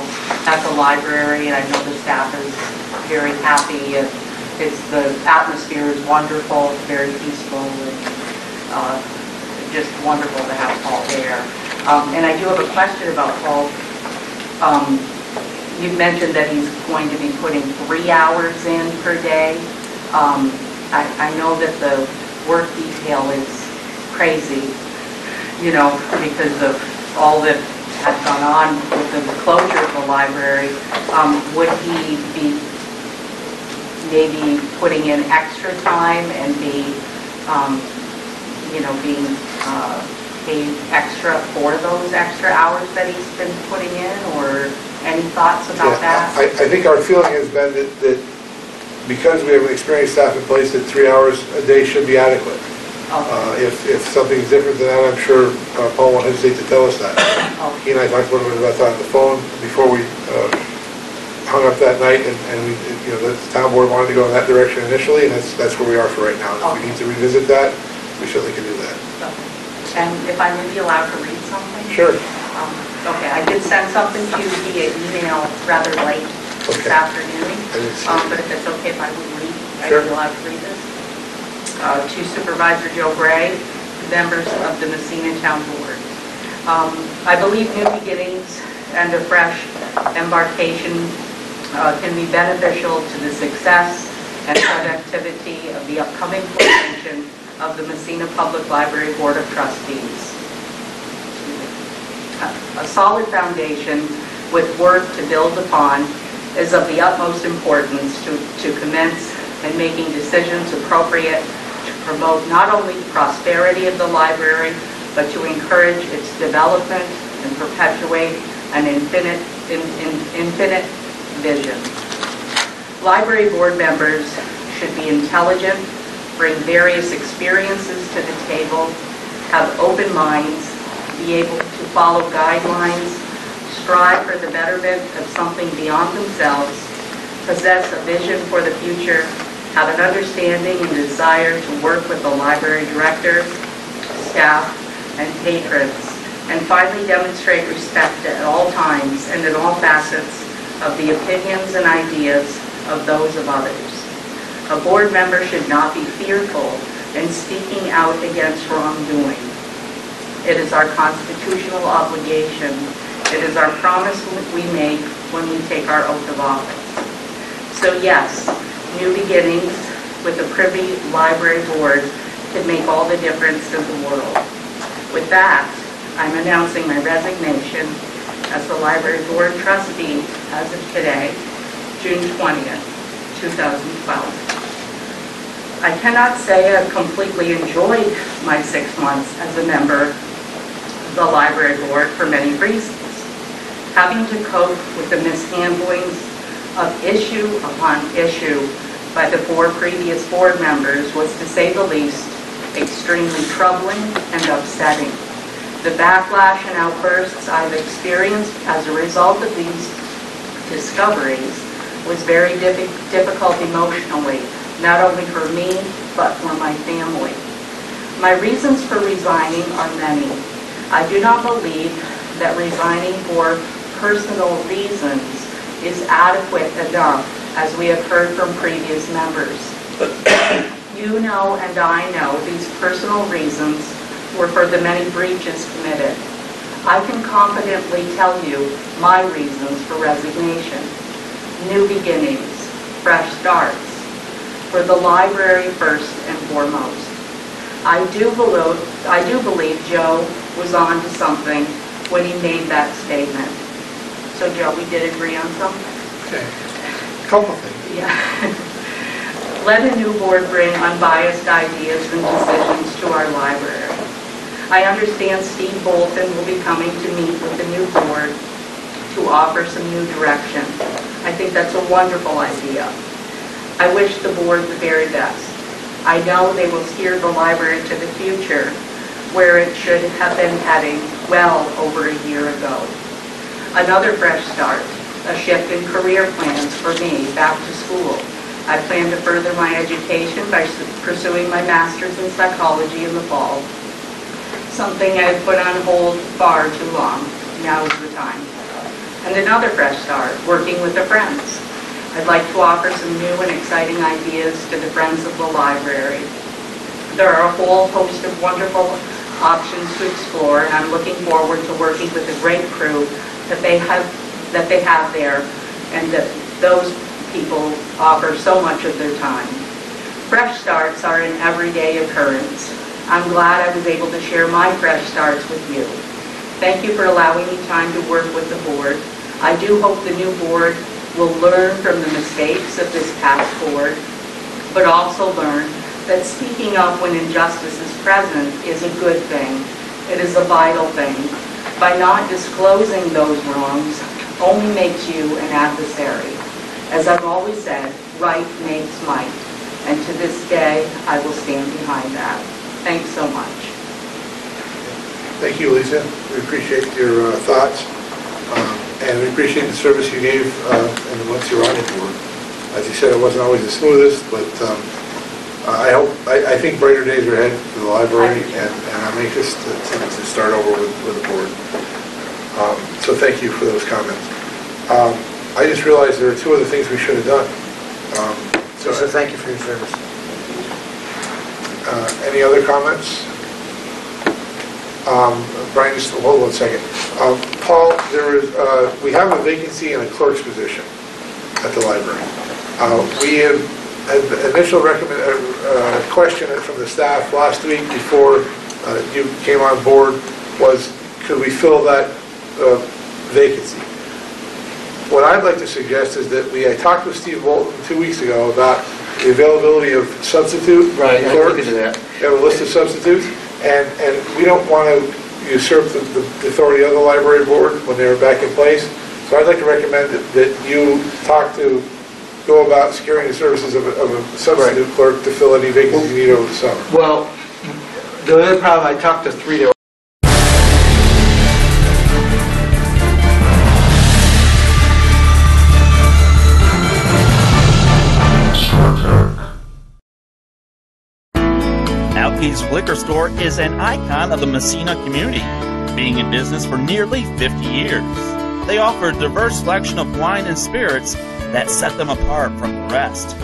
at the library, and I know the staff is very happy. The atmosphere is wonderful, it's very peaceful, and just wonderful to have Paul there. And I do have a question about Paul. You mentioned that he's going to be putting 3 hours in per day. I know that the work detail is crazy, because of all that had gone on with the closure of the library. Would he be maybe putting in extra time and being paid extra for those extra hours that he's been putting in, or any thoughts about that? I think our feeling has been that because we have an experienced staff in place, that 3 hours a day should be adequate. Okay. If something's different than that, I'm sure Paul won't hesitate to tell us that. Okay. He and I talked a little bit about that on the phone before we hung up that night, and we, the town board wanted to go in that direction initially, and that's where we are for right now. If we need to revisit that, we certainly can do that. Okay. And if I may be allowed to read something? Sure. Okay, I did send something to you via email rather late this afternoon, but if it's okay if I would read, I'd be allowed to read this. To Supervisor Joe Gray, members of the Massena Town Board. I believe new beginnings and a fresh embarkation can be beneficial to the success and productivity of the upcoming formation of the Massena Public Library Board of Trustees. A solid foundation with work to build upon is of the utmost importance to commence in making decisions appropriate to promote not only the prosperity of the library, but to encourage its development and perpetuate an infinite vision. Library board members should be intelligent, bring various experiences to the table, have open minds, be able to follow guidelines, strive for the betterment of something beyond themselves, possess a vision for the future, have an understanding and desire to work with the library director, staff, and patrons, and finally demonstrate respect at all times and in all facets of the opinions and ideas of those of others. A board member should not be fearful in speaking out against wrongdoing. It is our constitutional obligation. It is our promise we make when we take our oath of office. So yes, new beginnings with a privy library board could make all the difference in the world. With that, I'm announcing my resignation as the library board trustee as of today, June 20th, 2012. I cannot say I've completely enjoyed my 6 months as a member of the library board for many reasons. Having to cope with the mishandlings of issue upon issue by the 4 previous board members was, to say the least, extremely troubling and upsetting. The backlash and outbursts I've experienced as a result of these discoveries was very difficult emotionally, not only for me, but for my family. My reasons for resigning are many. I do not believe that resigning for personal reasons is adequate enough, as we have heard from previous members. You know and I know these personal reasons were for the many breaches committed. I can confidently tell you my reasons for resignation. New beginnings, fresh starts, for the library first and foremost. I do believe Joe was on to something when he made that statement. So Joe, we did agree on something? Okay. A couple things. Yeah. Let a new board bring unbiased ideas and decisions to our library. I understand Steve Bolton will be coming to meet with the new board to offer some new direction. I think that's a wonderful idea. I wish the board the very best. I know they will steer the library to the future where it should have been heading well over a year ago. Another fresh start, a shift in career plans for me back to school. I plan to further my education by pursuing my master's in psychology in the fall. Something I've put on hold far too long. Now is the time. And another fresh start, working with the Friends. I'd like to offer some new and exciting ideas to the Friends of the Library. There are a whole host of wonderful options to explore, and I'm looking forward to working with a great crew that they have there, and that those people offer so much of their time. Fresh starts are an everyday occurrence. I'm glad I was able to share my fresh starts with you. Thank you for allowing me time to work with the board. I do hope the new board will learn from the mistakes of this past board, but also learn that speaking up when injustice is present is a good thing. It is a vital thing. By not disclosing those wrongs only makes you an adversary. As I've always said, right makes might. And to this day, I will stand behind that. Thanks so much. Thank you, Lisa. We appreciate your thoughts, and we appreciate the service you gave in the months you were on the board. As you said, it wasn't always the smoothest, but I think brighter days are ahead for the library, and I'm anxious to start over with the board. So thank you for those comments. I just realized there are 2 other things we should have done. So thank you for your service. Any other comments? Brian, just hold one second. Paul, we have a vacancy in a clerk's position at the library. We have an initial question from the staff last week before you came on board was, could we fill that vacancy? What I'd like to suggest is that I talked with Steve Bolton 2 weeks ago about the availability of substitute clerks. We have a list of substitutes, and we don't want to usurp the authority of the library board when they're back in place. So I'd like to recommend that you go about securing the services of a substitute clerk to fill any vacancies you need over the summer. Well, the other problem, I talked to 3 there. Alki's Liquor Store is an icon of the Massena community, being in business for nearly 50 years. They offer a diverse selection of wine and spirits that set them apart from the rest.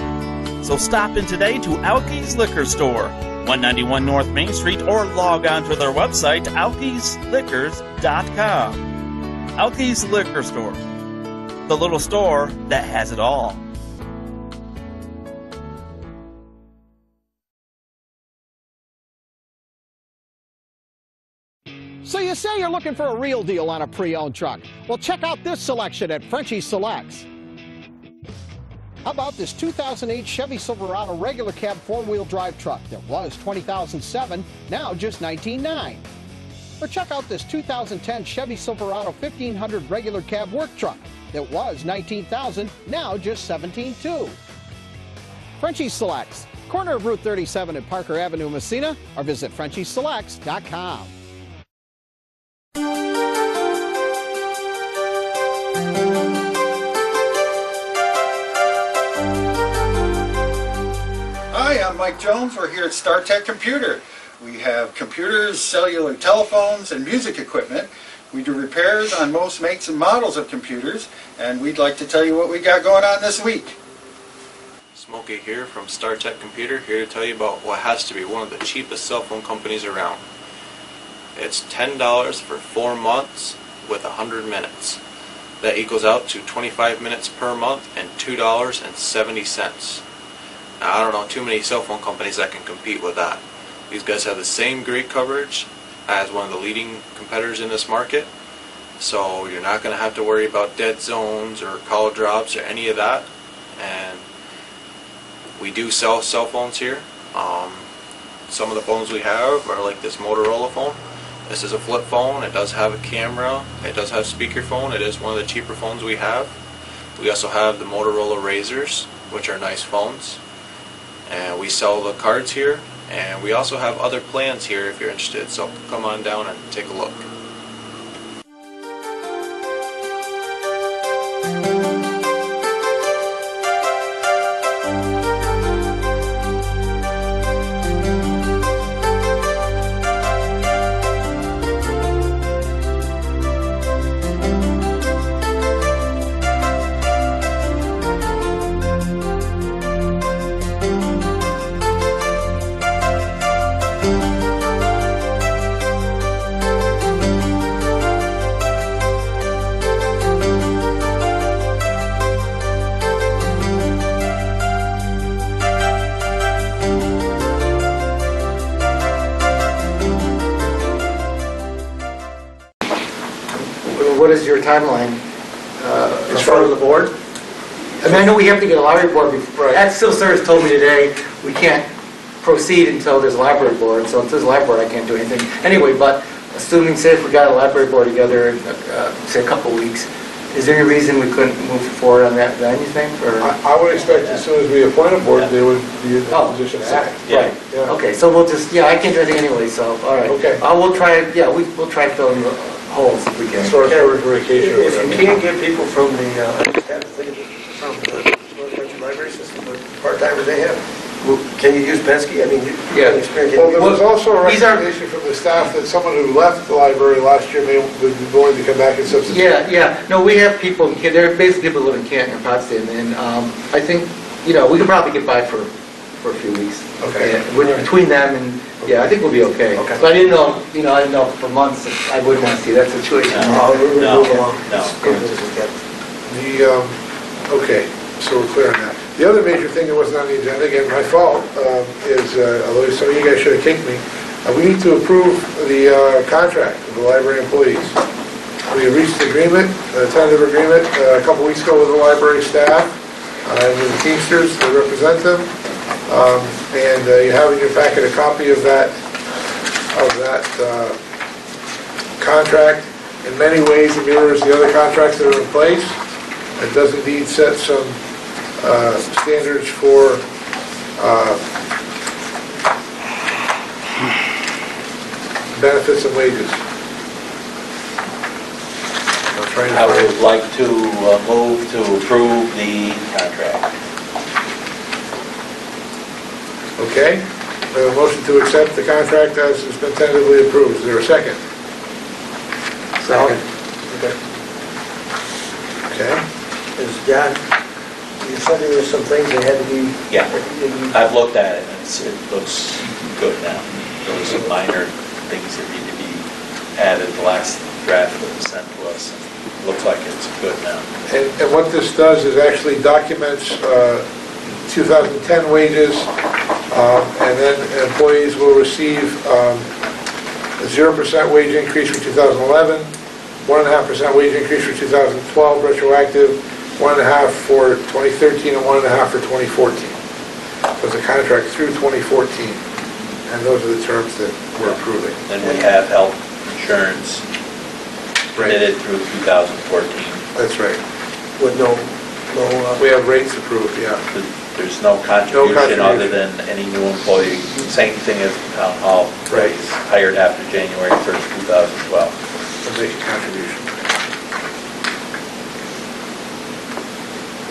So stop in today to Alki's Liquor Store, 191 North Main Street, or log on to their website, alkisliquors.com. Alki's Liquor Store. the little store that has it all. So you say you're looking for a real deal on a pre-owned truck? Well, check out this selection at Frenchie's Selects. How about this 2008 Chevy Silverado regular cab four-wheel drive truck that was $20,007, now just $19,900? Or check out this 2010 Chevy Silverado 1500 regular cab work truck that was $19,000, now just $17,200. Frenchie's Selects, corner of Route 37 and Parker Avenue, Massena, or visit FrenchieSelects.com. Hi, I'm Mike Jones. We're here at StarTech Computer. We have computers, cellular telephones, and music equipment. We do repairs on most makes and models of computers, and we'd like to tell you what we got going on this week. Smokey here from StarTech Computer, here to tell you about what has to be one of the cheapest cell phone companies around. It's $10 for 4 months with 100 minutes. That equals out to 25 minutes per month and $2.70. Now, I don't know too many cell phone companies that can compete with that. These guys have the same great coverage as one of the leading competitors in this market, so you're not going to have to worry about dead zones or call drops or any of that. And we do sell cell phones here. Some of the phones we have are like this Motorola phone. This is a flip phone. It does have a camera. It does have speakerphone. It is one of the cheaper phones we have. We also have the Motorola Razrs, which are nice phones. And we sell the cards here. And we also have other plans here if you're interested. So come on down and take a look. What is your timeline in front of the board? I mean, I know we have to get a library board before. That Civil Service told me today we can't proceed until there's a library board. So until there's a library board, I can't do anything. Anyway, but assuming, say, if we got a library board together in, say, a couple of weeks, is there any reason we couldn't move forward on that then, you think? Or? I would expect as soon as we appoint a board, they would be in a position to act. Right. Yeah. Okay, so we'll just, I can't do anything anyway, so, all right. Okay. We'll try, we'll try to fill in the holes if we can. Sort of vacation. If you can't get people from the library system, the part-timers they have, can you use Penske? I mean, Well, there was also a recommendation from the staff that someone who left the library last year would be willing to come back and substitute. Yeah. No, we have people, they're basically people who live in Canton or Potsdam, and I think, we can probably get by for a few weeks. Okay. Between them and, I think we'll be okay. Okay. But I didn't know for months, I wouldn't want to see that situation. No. Okay, so we're clear on that. The other major thing that wasn't on the agenda, again, my fault, is, although some of you guys should have kicked me, we need to approve the contract of the library employees. We reached an agreement, a tentative agreement, a couple weeks ago with the library staff and with the Teamsters that represent them. And you have in your packet a copy of that contract. In many ways, it mirrors the other contracts that are in place. It does indeed set some standards for benefits and wages. I would like to move to approve the contract. Okay. We have a motion to accept the contract as has been tentatively approved. Is there a second? Second. Okay. John, you said there were some things that had to be... Yeah, I've looked at it, and it looks good now. There were some minor things that need to be added the last draft that was sent to us. Looks like it's good now. And what this does is actually documents 2010 wages, and then employees will receive a 0% wage increase for 2011, 1.5% wage increase for 2012 retroactive, 1.5% for 2013, and 1.5% for 2014. So it's a contract through 2014, and those are the terms that we're approving. And we have health insurance permitted through 2014. That's right. With no, we have rates approved, yeah. There's no contribution other than any new employee. Same thing as town hall employees hired after January 1st, 2012. We'll make a contribution.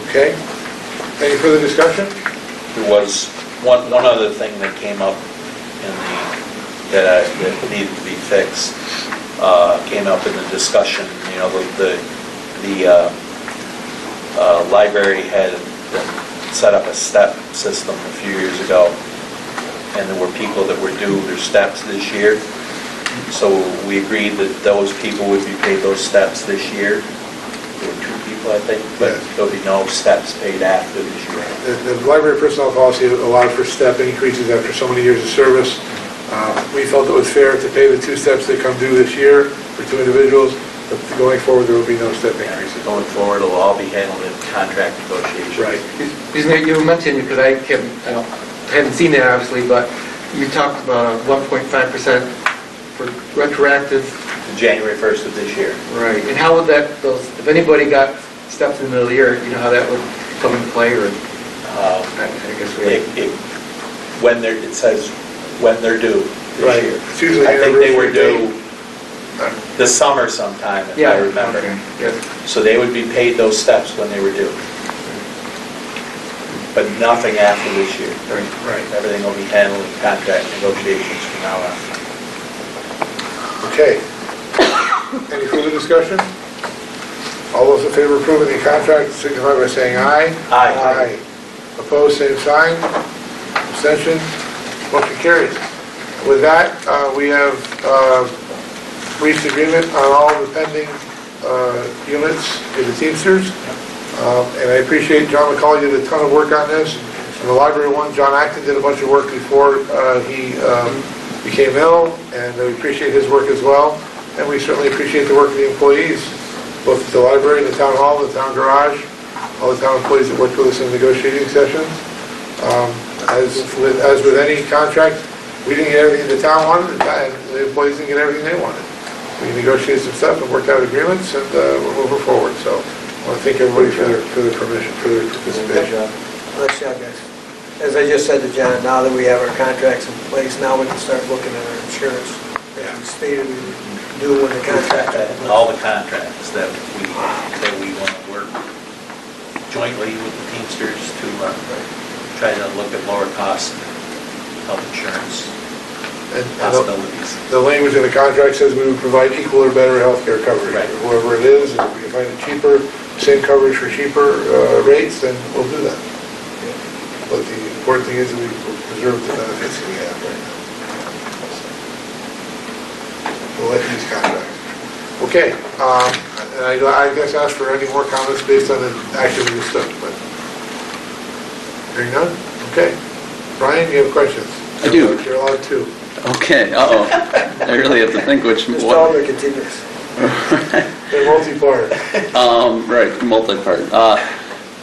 Okay. Any further discussion? There was one other thing that came up in that needed to be fixed. Came up in the discussion. You know, the library had set up a step system a few years ago, and there were people that were due their steps this year. So we agreed that those people would be paid those steps this year. There were 2 people, I think, but there'll be no steps paid after this year. The library personnel policy allowed for step increases after so many years of service. We felt it was fair to pay the 2 steps that come due this year for 2 individuals, but going forward there will be no step increases. Going forward, it'll all be handled in contract negotiations. Right. You mentioned, because I haven't seen that obviously, but you talked about a 1.5% for retroactive. January 1st of this year. Right. And how would that, if anybody got steps in the middle of the year, you know how that would come into play, or? I guess it says when they're due this year. It's usually I think they were due this summer sometime, if I remember. Okay. Yes. So they would be paid those steps when they were due. But nothing after this year. Right. Everything will be handled in contract negotiations from now on. Okay. Any further discussion? All those in favor of approving the contract signify by saying aye. Aye. Opposed, same sign. Abstention. Motion carries. With that, we have reached agreement on all the pending units in the Teamsters. And I appreciate John McCauley did a ton of work on this. And the library one, John Acton did a bunch of work before he became ill, and we appreciate his work as well. And we certainly appreciate the work of the employees, both at the library, the town hall, the town garage, all the town employees that worked with us in negotiating sessions. As with any contract, we didn't get everything the town wanted, and the employees didn't get everything they wanted. We negotiated some stuff and worked out agreements, and we're moving forward. So I want to thank everybody for their permission, for their participation. Nice job, guys. As I just said to John, now that we have our contracts in place, now we can start looking at our insurance. As we stated we would do when the contract. And all the contracts that we want to work jointly with the Teamsters to try to look at lower cost health insurance possibilities. The language in the contract says we would provide equal or better health care coverage. Right. Whoever it is, if we can find it cheaper, same coverage for cheaper rates, then we'll do that. Yeah. But the important thing is that we preserve the benefits we have right now. We'll let these contracts. Okay, and I guess ask for any more comments based on the action we took, but hearing none? Okay. Brian, you have questions? I do. You're allowed to. Okay, uh-oh. I really have to think which one. Just all they're continuous. They're multi-part. Right, multi-part.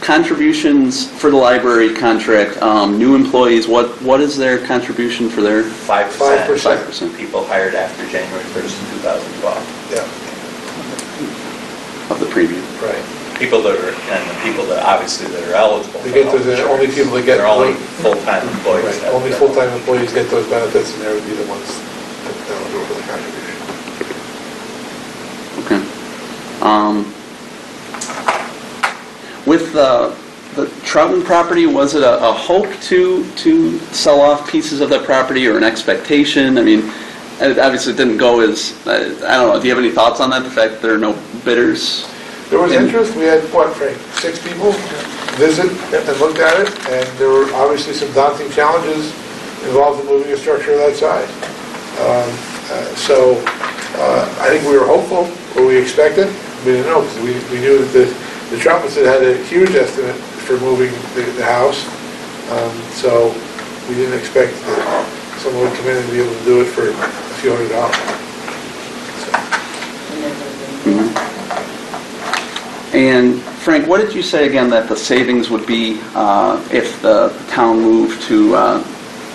Contributions for the library contract, new employees, what is their contribution for their? 5%. 5%. People hired after January 1st, 2012. Yeah. Of the premium. Right. People that are, and the people that obviously that are eligible. They get those, the only people that get. They're only full-time employees. Right. Only full-time employees get those benefits, and they would be the ones that eligible for the contribution. Okay. With the Trouton property, was it a hope to sell off pieces of that property, or an expectation? I mean, it obviously didn't go as, I don't know, do you have any thoughts on that, the fact that there are no bidders? There was interest. We had, what, Frank, 6 people visit and looked at it, and there were obviously some daunting challenges involved in moving a structure of that size. I think we were hopeful, or we expected. We didn't know, because we knew that the Trumpets had a huge estimate for moving the house. So we didn't expect that someone would come in and be able to do it for a few $100s. And Frank, what did you say again that the savings would be if the town moved to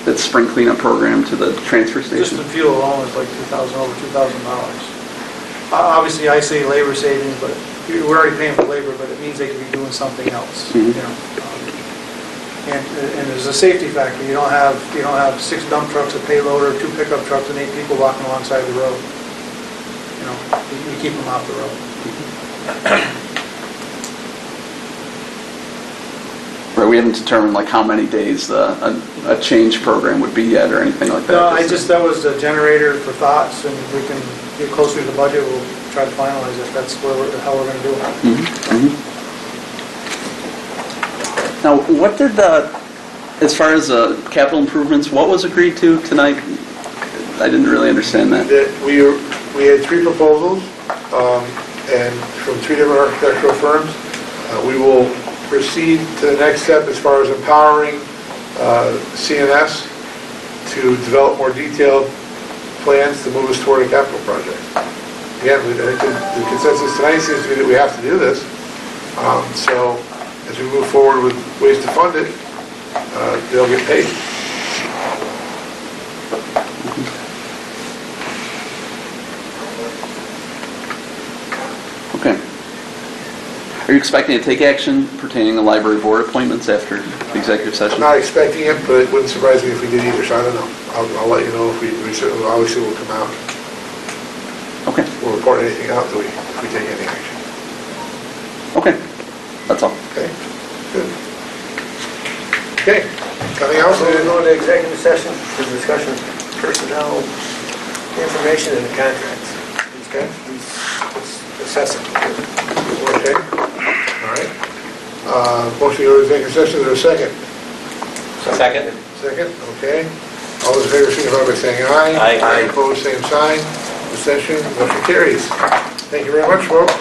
its spring cleanup program to the transfer Just station? the fuel alone is like over $2,000. Obviously, I say labor savings, but we're already paying for labor, but it means they could be doing something else, you know. And there's a safety factor. You don't have 6 dump trucks, a payloader, 2 pickup trucks, and 8 people walking alongside the road. You know, you keep them off the road. Right, we haven't determined like how many days a change program would be yet or anything like that. No, that was a generator for thoughts, and if we can get closer to the budget, we'll try to finalize if that's how we're going to do it. Now, what did as far as capital improvements, what was agreed to tonight? I didn't really understand that. We had 3 proposals, and from 3 different architectural firms. We will proceed to the next step as far as empowering CNS to develop more detailed plans to move us toward a capital project. Again, I think the consensus tonight seems to be that we have to do this. So as we move forward with ways to fund it, they'll get paid. Okay. Are you expecting to take action pertaining to library board appointments after the executive session? I'm not expecting it, but it wouldn't surprise me if we did either, so I don't know. I'll let you know if we certainly, obviously will come out. Okay. We'll report anything out if we take any action. Okay. That's all. Okay. Good. Okay. Nothing else? We're going to go into executive session for discussion of personnel information and the contracts. Okay. Let's assess it. Okay. All right. Motion to go to executive session, is there a second? Second. Second, okay. All those in favor, signify by saying aye. Aye. Opposed, same sign. Abstention, motion carries. Thank you very much, folks.